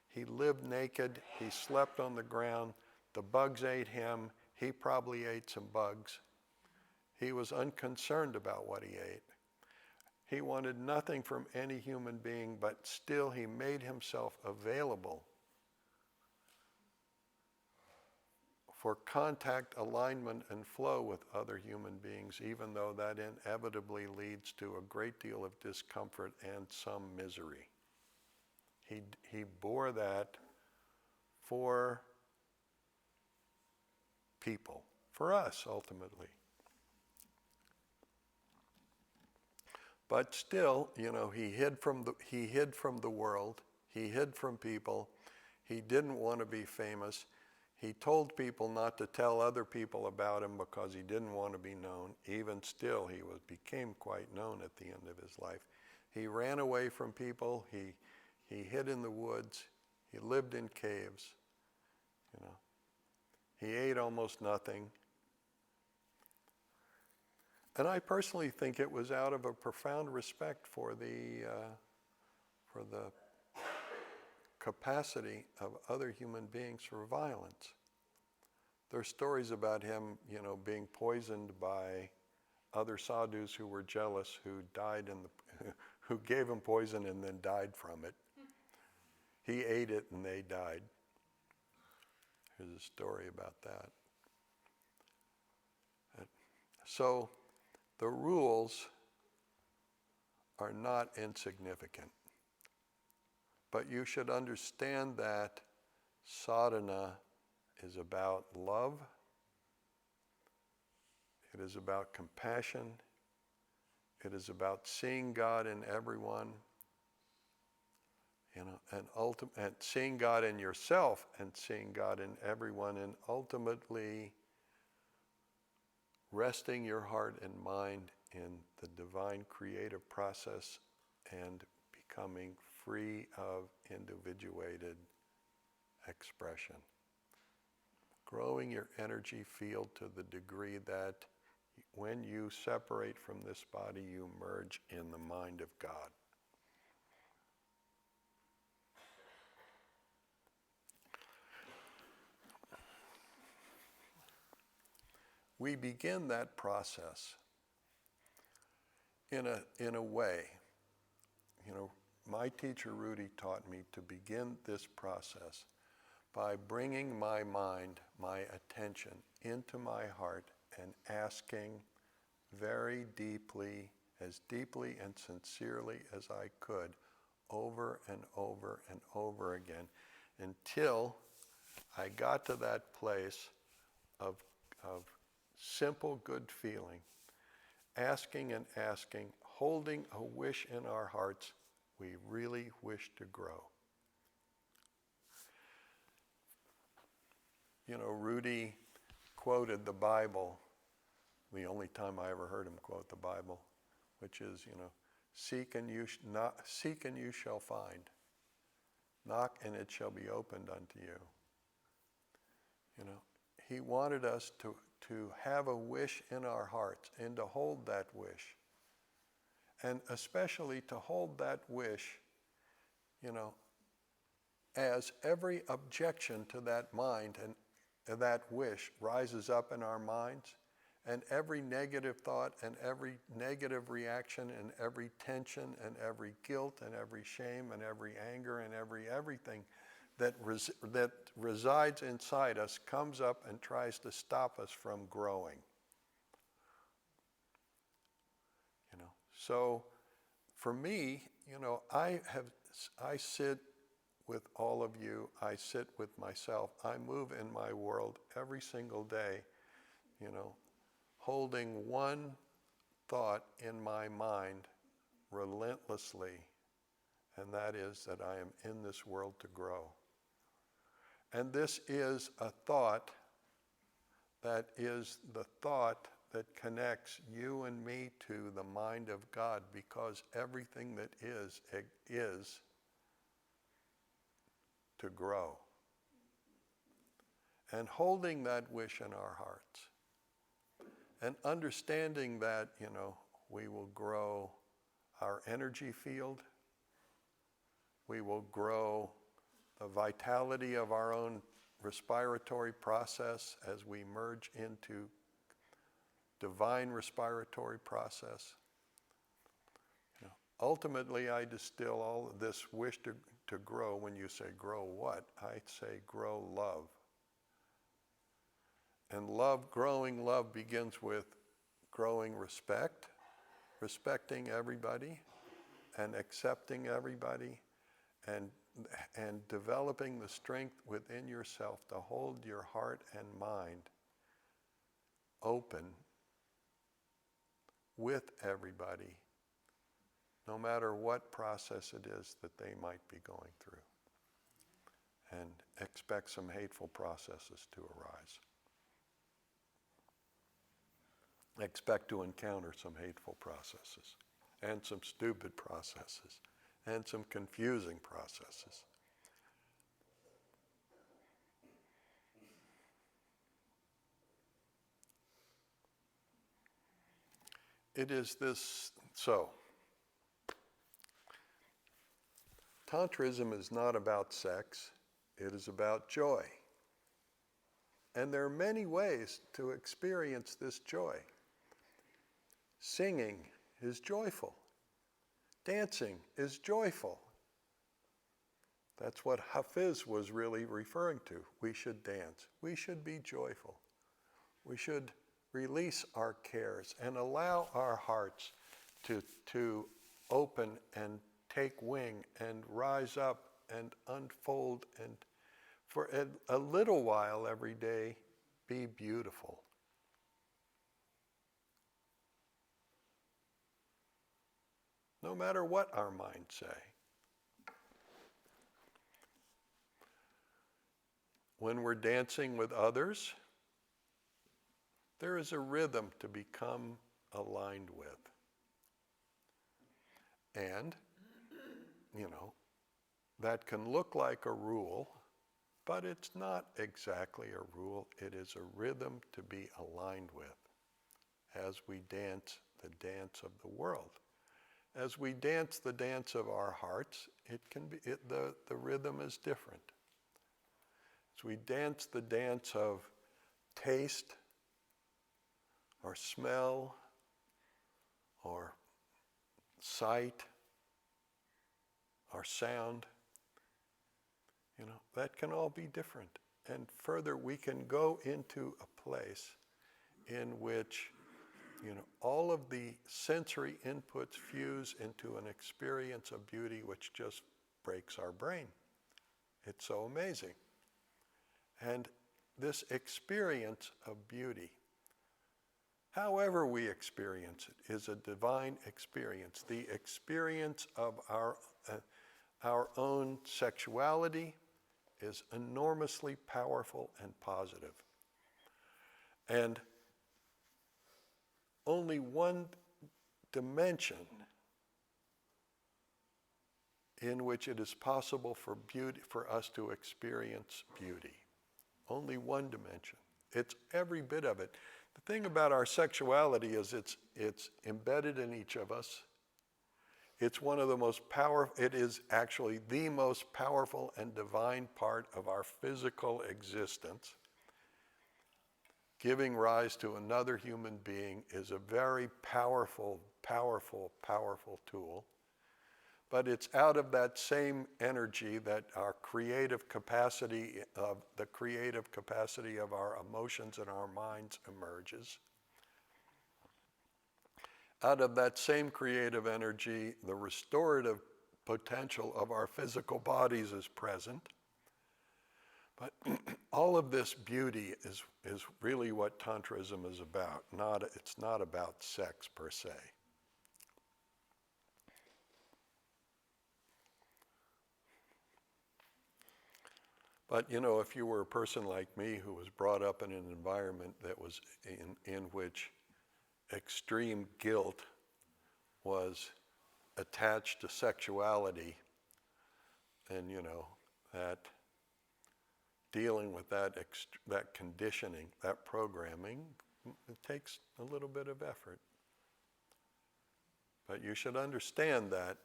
he lived naked, he slept on the ground, the bugs ate him, he probably ate some bugs. He was unconcerned about what he ate. He wanted nothing from any human being, but still he made himself available for contact, alignment, and flow with other human beings, even though that inevitably leads to a great deal of discomfort and some misery. He bore that for people, for us ultimately. But still, he hid from the world, he hid from people, he didn't want to be famous. He told people not to tell other people about him because he didn't want to be known. Even still, he became quite known at the end of his life. He ran away from people. He hid in the woods. He lived in caves. He ate almost nothing. And I personally think it was out of a profound respect for the capacity of other human beings for violence. There are stories about him, being poisoned by other sadhus who were jealous, who gave him poison and then died from it. He ate it and they died. There's a story about that. So the rules are not insignificant. But you should understand that sadhana is about love, it is about compassion, it is about seeing God in everyone, and seeing God in yourself and seeing God in everyone, and ultimately resting your heart and mind in the divine creative process and becoming free of individuated expression. Growing your energy field to the degree that when you separate from this body, you merge in the mind of God. We begin that process in a way, my teacher Rudy taught me to begin this process by bringing my mind, my attention into my heart and asking very deeply, as deeply and sincerely as I could, over and over and over again, until I got to that place of simple good feeling, asking and asking, holding a wish in our hearts we really wish to grow. You know, Rudy quoted the Bible, the only time I ever heard him quote the Bible, which is, you know, seek and you shall find. Knock and it shall be opened unto you. You know, he wanted us to have a wish in our hearts and to hold that wish. And especially to hold that wish, you know, as every objection to that mind and that wish rises up in our minds, and every negative thought and every negative reaction and every tension and every guilt and every shame and every anger and everything that resides inside us comes up and tries to stop us from growing. You know, so for me, you know, I sit with all of you, I sit with myself, I move in my world every single day, you know, holding one thought in my mind relentlessly, and that is that I am in this world to grow. And this is a thought that is the thought that connects you and me to the mind of God, because everything that is to grow. And holding that wish in our hearts and understanding that, you know, we will grow our energy field, we will grow the vitality of our own respiratory process as we merge into divine respiratory process. You know, ultimately, I distill all of this wish to grow. When you say grow what? I say grow love. And growing love begins with growing respect, respecting everybody and accepting everybody, and developing the strength within yourself to hold your heart and mind open with everybody, no matter what process it is that they might be going through, and expect some hateful processes to arise. Expect to encounter some hateful processes, and some stupid processes, and some confusing processes. It is this, so, Tantrism is not about sex, it is about joy. And there are many ways to experience this joy. Singing is joyful. Dancing is joyful. That's what Hafiz was really referring to. We should dance. We should be joyful. We should release our cares and allow our hearts to open and take wing and rise up and unfold, and for a little while every day be beautiful. No matter what our minds say. When we're dancing with others, there is a rhythm to become aligned with. And, you know, that can look like a rule, but it's not exactly a rule. It is a rhythm to be aligned with as we dance the dance of the world. As we dance the dance of our hearts, the rhythm is different. As we dance the dance of taste, or smell, or sight, our sound, that can all be different. And further, we can go into a place in which, all of the sensory inputs fuse into an experience of beauty which just breaks our brain. It's so amazing. And this experience of beauty, however we experience it, is a divine experience. The experience of our own sexuality is enormously powerful and positive. And only one dimension in which it is possible for us to experience beauty. Only one dimension. It's every bit of it. The thing about our sexuality is it's embedded in each of us. It's one of the most powerful, it is actually the most powerful and divine part of our physical existence. Giving rise to another human being is a very powerful, powerful, powerful tool. But it's out of that same energy that our creative capacity of our emotions and our minds emerges. Out of that same creative energy, the restorative potential of our physical bodies is present. But all of this beauty is really what Tantrism is about. It's not about sex per se. But if you were a person like me who was brought up in an environment that was in which extreme guilt was attached to sexuality, and that dealing with that conditioning, that programming, it takes a little bit of effort. But you should understand that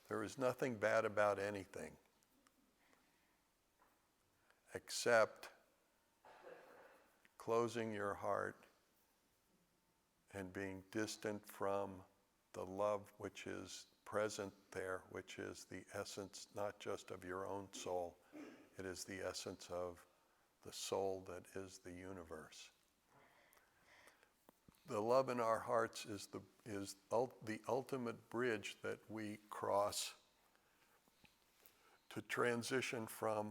there is nothing bad about anything except closing your heart and being distant from the love which is present there, which is the essence not just of your own soul, it is the essence of the soul that is the universe. The love in our hearts is the ultimate bridge that we cross to transition from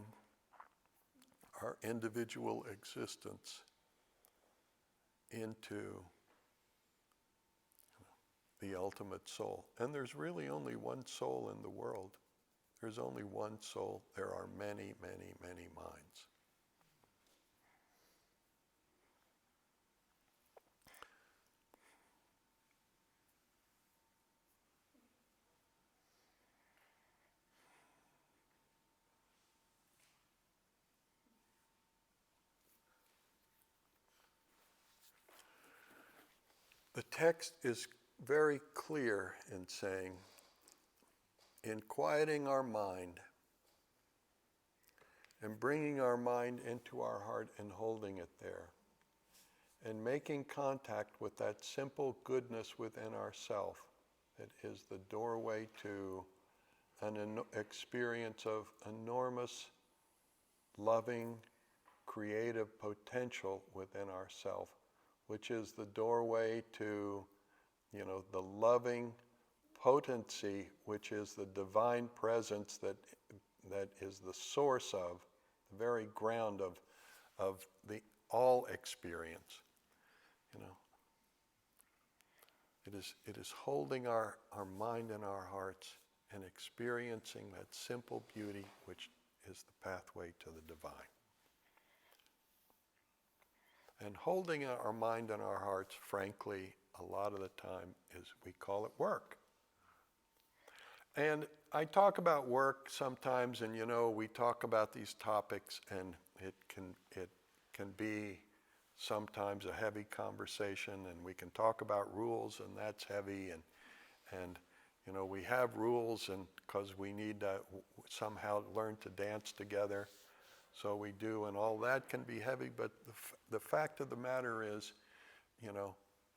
our individual existence into the ultimate soul. And there's really only one soul in the world. There's only one soul. There are many, many, many minds. The text is very clear in saying, in quieting our mind and bringing our mind into our heart and holding it there, and making contact with that simple goodness within ourself that is the doorway to an experience of enormous, loving, creative potential within ourself, which is the doorway to, the loving potency, which is the divine presence that is the source of, the very ground of the all experience. It is holding our mind and our hearts and experiencing that simple beauty which is the pathway to the divine. And holding our mind and our hearts, frankly, a lot of the time we call it work. And I talk about work sometimes, and we talk about these topics, and it can be sometimes a heavy conversation, and we can talk about rules, and that's heavy, and we have rules, and because we need to somehow learn to dance together, so we do, and all that can be heavy. But the fact of the matter is,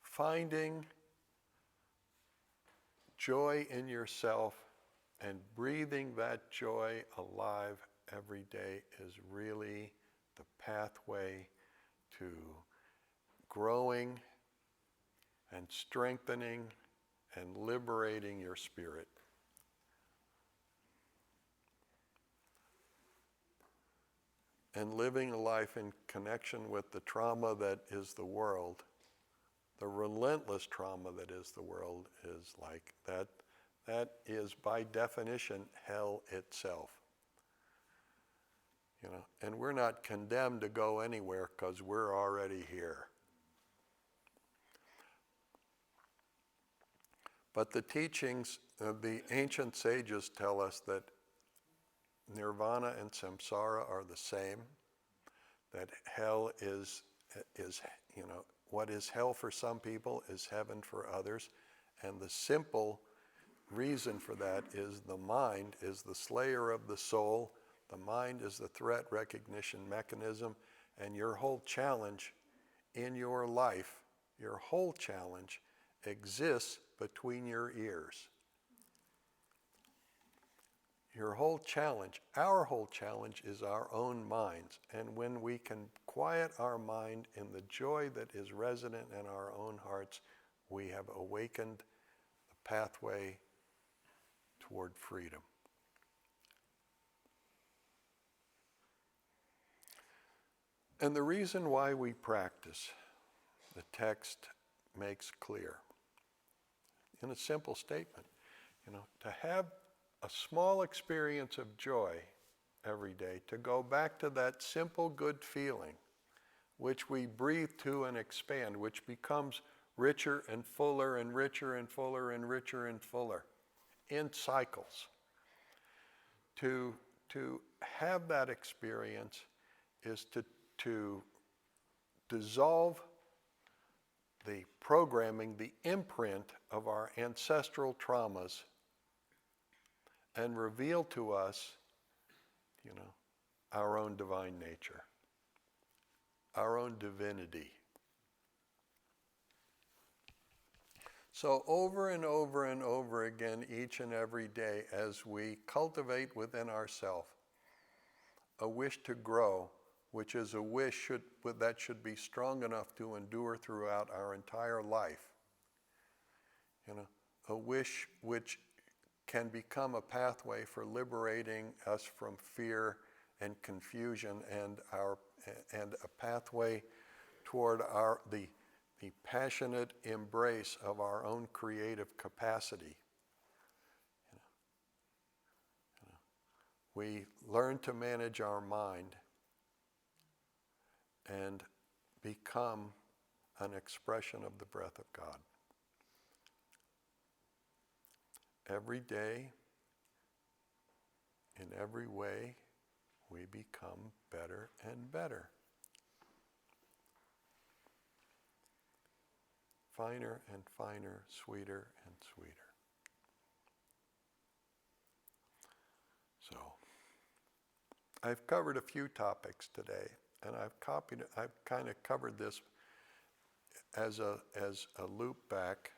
finding joy in yourself And breathing that joy alive every day is really the pathway to growing and strengthening and liberating your spirit. And living a life in connection with the trauma that is the world, the relentless trauma that is the world, is like that. That is, by definition, hell itself. You know, and we're not condemned to go anywhere because we're already here. But the teachings of the ancient sages tell us that nirvana and samsara are the same, that hell is, you know, what is hell for some people is heaven for others, and the simple reason for that is the mind is the slayer of the soul, the mind is the threat recognition mechanism, and your whole challenge in your life, your whole challenge exists between your ears. Your whole challenge, our whole challenge is our own minds. And when we can quiet our mind in the joy that is resident in our own hearts, we have awakened the pathway toward freedom. And the reason why we practice, the text makes clear in a simple statement. You know, to have a small experience of joy every day, to go back to that simple good feeling, which we breathe to and expand, which becomes richer and fuller and richer and fuller and richer and fuller in cycles. To have that experience is to dissolve the programming, the imprint of our ancestral traumas, and reveal to us, you know, our own divine nature, our own divinity. So over and over and over again, each and every day, as we cultivate within ourselves a wish to grow, which is a wish that should be strong enough to endure throughout our entire life, you know, a wish which can become a pathway for liberating us from fear and confusion, and a pathway toward the passionate embrace of our own creative capacity. We learn to manage our mind and become an expression of the breath of God. Every day, in every way, we become better and better. Finer and finer, sweeter and sweeter. So, I've covered a few topics today, and I've kind of covered this as a loop back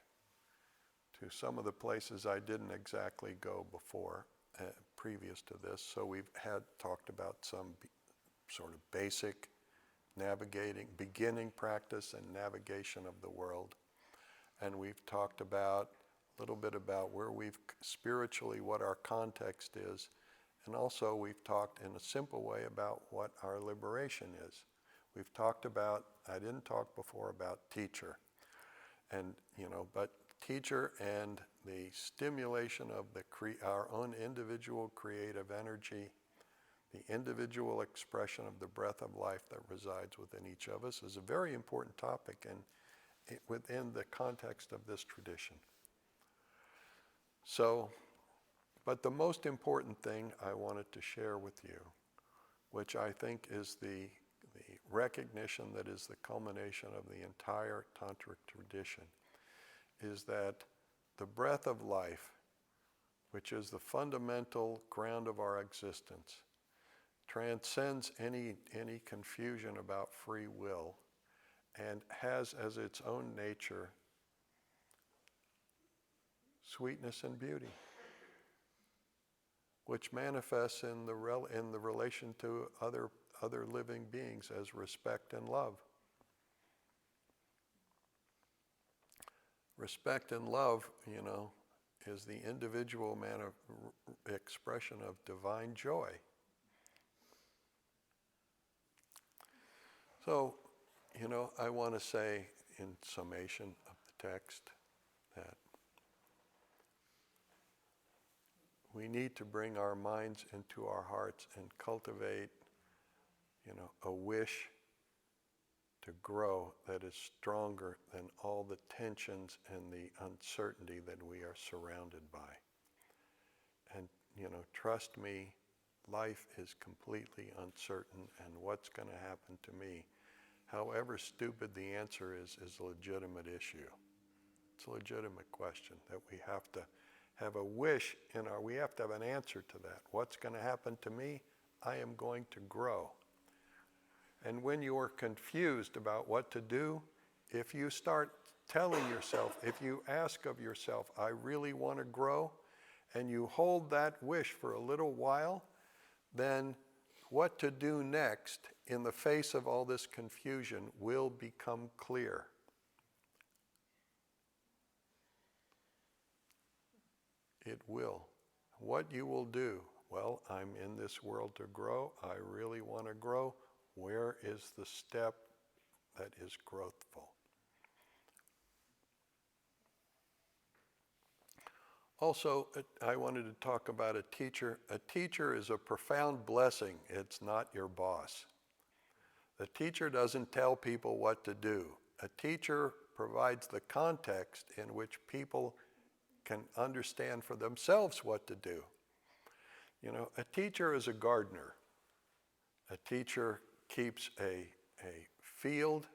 to some of the places I didn't exactly go before, previous to this. So we've talked about some sort of basic beginning practice and navigation of the world. And we've talked about a little bit about where we've spiritually, what our context is. And also we've talked in a simple way about what our liberation is. We've talked about, I didn't talk before about teacher. And, you know, but teacher and the stimulation of our own individual creative energy, the individual expression of the breath of life that resides within each of us is a very important topic within the context of this tradition. So, but the most important thing I wanted to share with you, which I think is the recognition that is the culmination of the entire tantric tradition, is that the breath of life, which is the fundamental ground of our existence, transcends any confusion about free will, and has as its own nature – sweetness and beauty. which manifests in the relation to other living beings as respect and love. Respect and love, is the individual expression of divine joy. So, I want to say in summation of the text that we need to bring our minds into our hearts and cultivate, a wish to grow that is stronger than all the tensions and the uncertainty that we are surrounded by. And, trust me, life is completely uncertain, and what's going to happen to me, however stupid the answer is a legitimate issue. It's a legitimate question that we have to have a wish we have to have an answer to that. What's going to happen to me? I am going to grow. And when you are confused about what to do, if you start telling yourself, if you ask of yourself, I really want to grow, and you hold that wish for a little while, then what to do next in the face of all this confusion will become clear. It will. What you will do? Well, I'm in this world to grow. I really want to grow. Where is the step that is growthful? Also, I wanted to talk about a teacher. A teacher is a profound blessing. It's not your boss. The teacher doesn't tell people what to do. A teacher provides the context in which people can understand for themselves what to do. A teacher is a gardener. A teacher keeps a field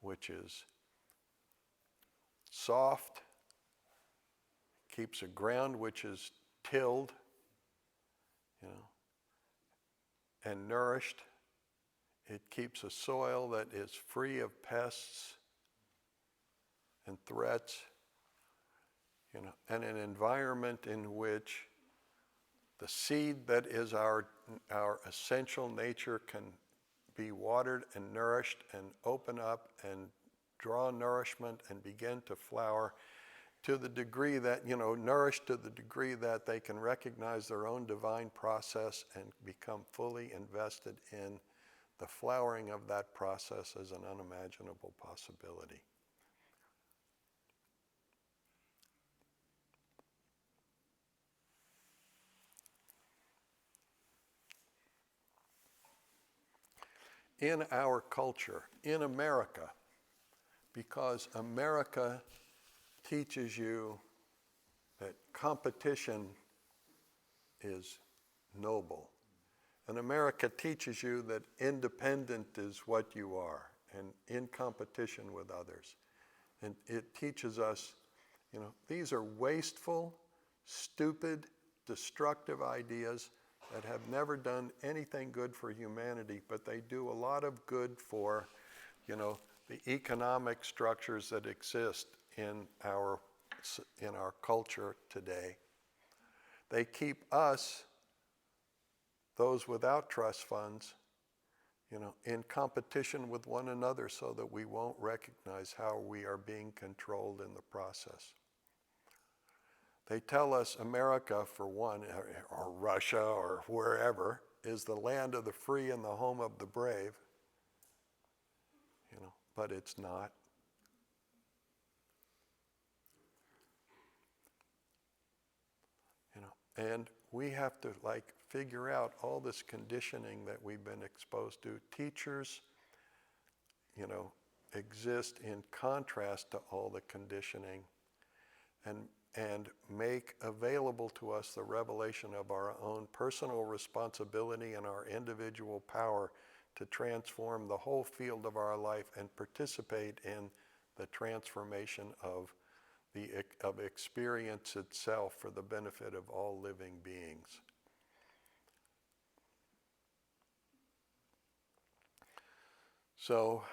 which is soft, keeps a ground which is tilled, and nourished. It keeps a soil that is free of pests and threats, and an environment in which the seed that is our essential nature can be watered and nourished and open up and draw nourishment and begin to flower to the degree that, nourished to the degree that they can recognize their own divine process and become fully invested in the flowering of that process as an unimaginable possibility. In our culture, in America, because America teaches you that competition is noble. And America teaches you that independent is what you are, and in competition with others. And it teaches us, these are wasteful, stupid, destructive ideas that have never done anything good for humanity, but they do a lot of good for, the economic structures that exist in our culture today. They keep us, those without trust funds, in competition with one another so that we won't recognize how we are being controlled in the process. They tell us America, for one, or Russia or wherever, is the land of the free and the home of the brave. But it's not. And we have to figure out all this conditioning that we've been exposed to. Teachers, exist in contrast to all the conditioning and make available to us the revelation of our own personal responsibility and our individual power to transform the whole field of our life and participate in the transformation of experience itself for the benefit of all living beings. So,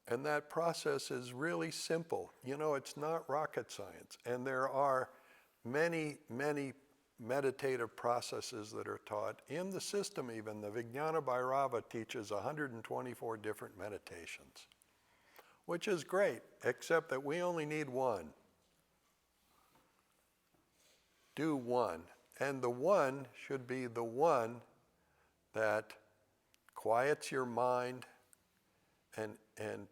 and that process is really simple. It's not rocket science. And there are many, many meditative processes that are taught. In the system even, the Vijnana Bhairava teaches 124 different meditations, which is great, except that we only need one. Do one. And the one should be the one that quiets your mind and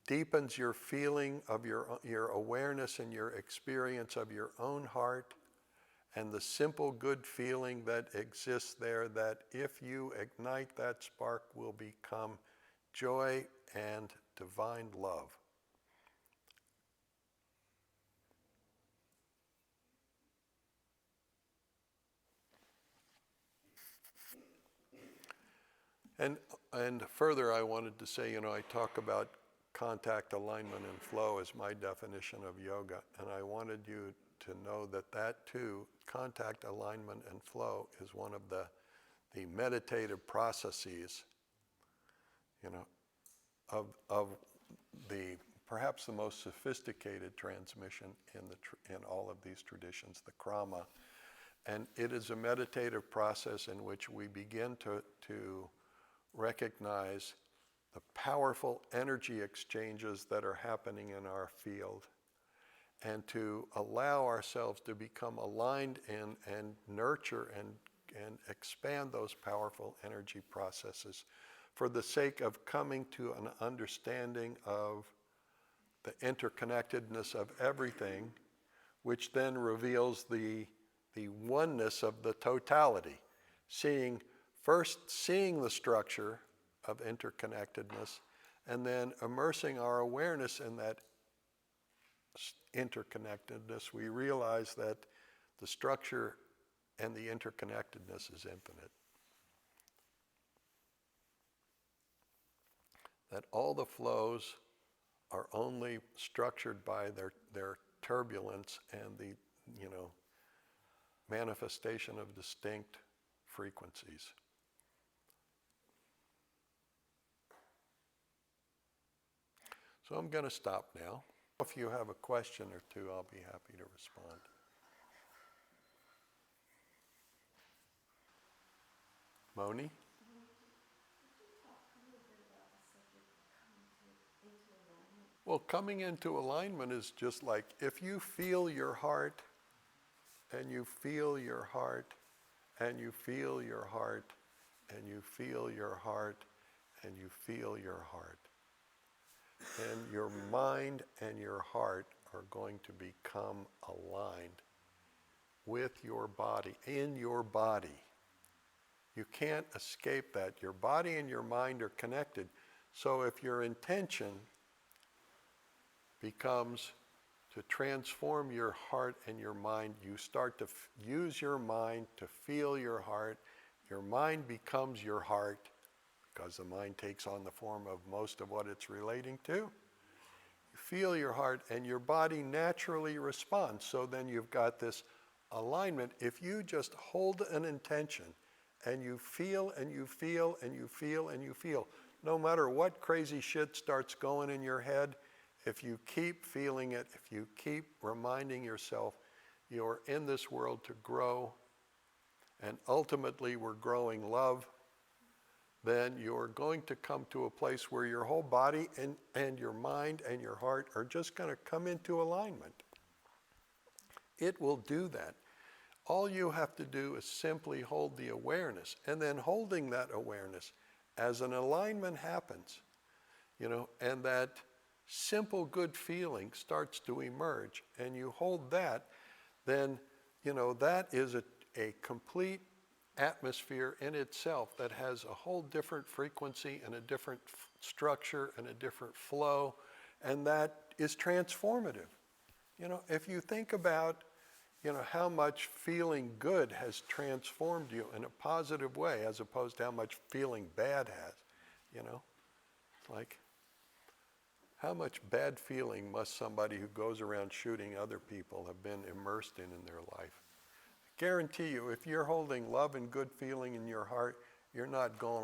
deepens your feeling of your awareness and your experience of your own heart, and the simple good feeling that exists there, that if you ignite that spark will become joy and divine love. And further, I wanted to say, I talk about contact, alignment, and flow as my definition of yoga, and I wanted you to know that too, contact, alignment, and flow is one of the meditative processes, of the perhaps the most sophisticated transmission in all of these traditions, the krama. And it is a meditative process in which we begin to recognize the powerful energy exchanges that are happening in our field, and to allow ourselves to become aligned and nurture and expand those powerful energy processes for the sake of coming to an understanding of the interconnectedness of everything, which then reveals the oneness of the totality. First seeing the structure of interconnectedness, and then immersing our awareness in that interconnectedness, we realize that the structure and the interconnectedness is infinite. That all the flows are only structured by their turbulence and the manifestation of distinct frequencies. So I'm going to stop now. If you have a question or two, I'll be happy to respond. Moni? Well, coming into alignment is just like if you feel your heart, and you feel your heart, and you feel your heart, and you feel your heart, and you feel your heart. And your mind and your heart are going to become aligned with your body, in your body. You can't escape that. Your body and your mind are connected. So if your intention becomes to transform your heart and your mind, you start to use your mind to feel your heart. Your mind becomes your heart, because the mind takes on the form of most of what it's relating to. You feel your heart, and your body naturally responds. So then you've got this alignment. If you just hold an intention, and you feel, and you feel, and you feel, and you feel, no matter what crazy shit starts going in your head, if you keep feeling it, if you keep reminding yourself you're in this world to grow, and ultimately we're growing love, then you're going to come to a place where your whole body and your mind and your heart are just going to come into alignment. It will do that. All you have to do is simply hold the awareness, and then holding that awareness as an alignment happens, and that simple good feeling starts to emerge, and you hold that, then that is a complete atmosphere in itself that has a whole different frequency and a different structure and a different flow, and that is transformative. If you think about how much feeling good has transformed you in a positive way, as opposed to how much feeling bad has, like, how much bad feeling must somebody who goes around shooting other people have been immersed in their life? I guarantee you, if you're holding love and good feeling in your heart, you're not going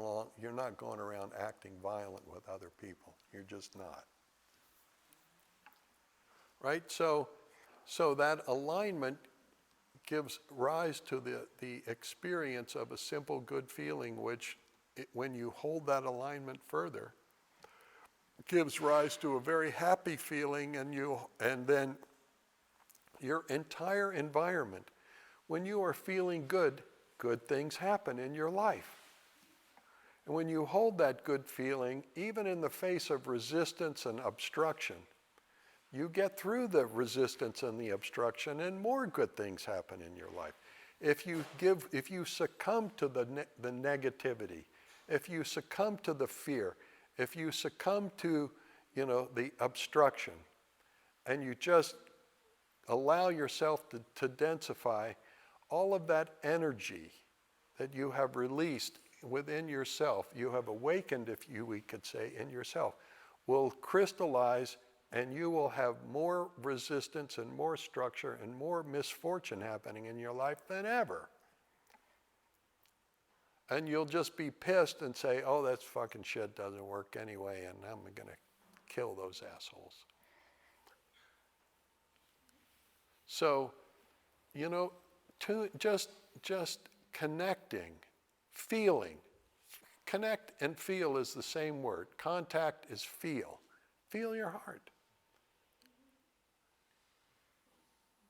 around acting violent with other people. You're just not. Right? So that alignment gives rise to the experience of a simple good feeling, which, when you hold that alignment further, gives rise to a very happy feeling, and then your entire environment. When you are feeling good, good things happen in your life. And when you hold that good feeling, even in the face of resistance and obstruction, you get through the resistance and the obstruction, and more good things happen in your life. If you succumb to the negativity, if you succumb to the fear, if you succumb to, the obstruction, and you just allow yourself to densify, all of that energy that you have released within yourself, you have awakened, we could say, in yourself, will crystallize, and you will have more resistance and more structure and more misfortune happening in your life than ever. And you'll just be pissed and say, oh, that fucking shit doesn't work anyway, and I'm going to kill those assholes. So, just connecting, feeling. Connect and feel is the same word. Contact is feel. Feel your heart.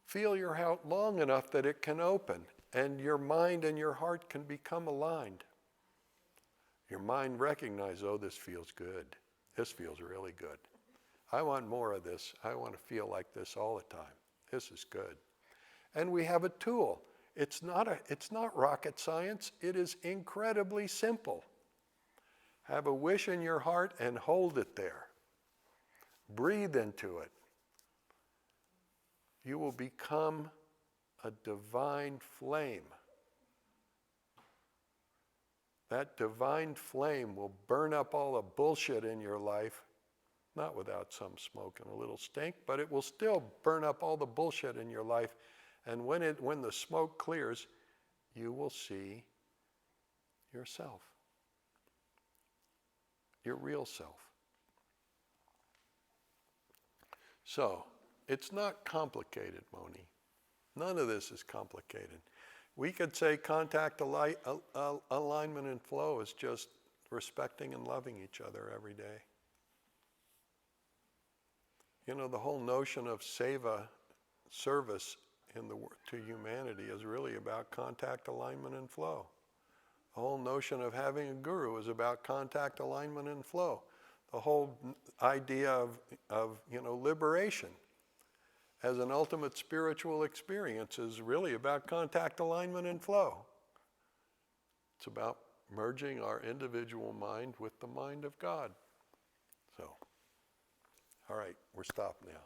Feel your heart long enough that it can open, and your mind and your heart can become aligned. Your mind recognizes, oh, this feels good. This feels really good. I want more of this. I want to feel like this all the time. This is good. And we have a tool. It's not rocket science. It is incredibly simple. Have a wish in your heart and hold it there. Breathe into it. You will become a divine flame. That divine flame will burn up all the bullshit in your life, not without some smoke and a little stink, but it will still burn up all the bullshit in your life. And when the smoke clears, you will see yourself, your real self. So, it's not complicated, Moni. None of this is complicated. We could say contact, alignment, and flow is just respecting and loving each other every day. The whole notion of seva, service to humanity, is really about contact, alignment, and flow. The whole notion of having a guru is about contact, alignment, and flow. The whole idea of liberation as an ultimate spiritual experience is really about contact, alignment, and flow. It's about merging our individual mind with the mind of God. So, all right, we're stopped now.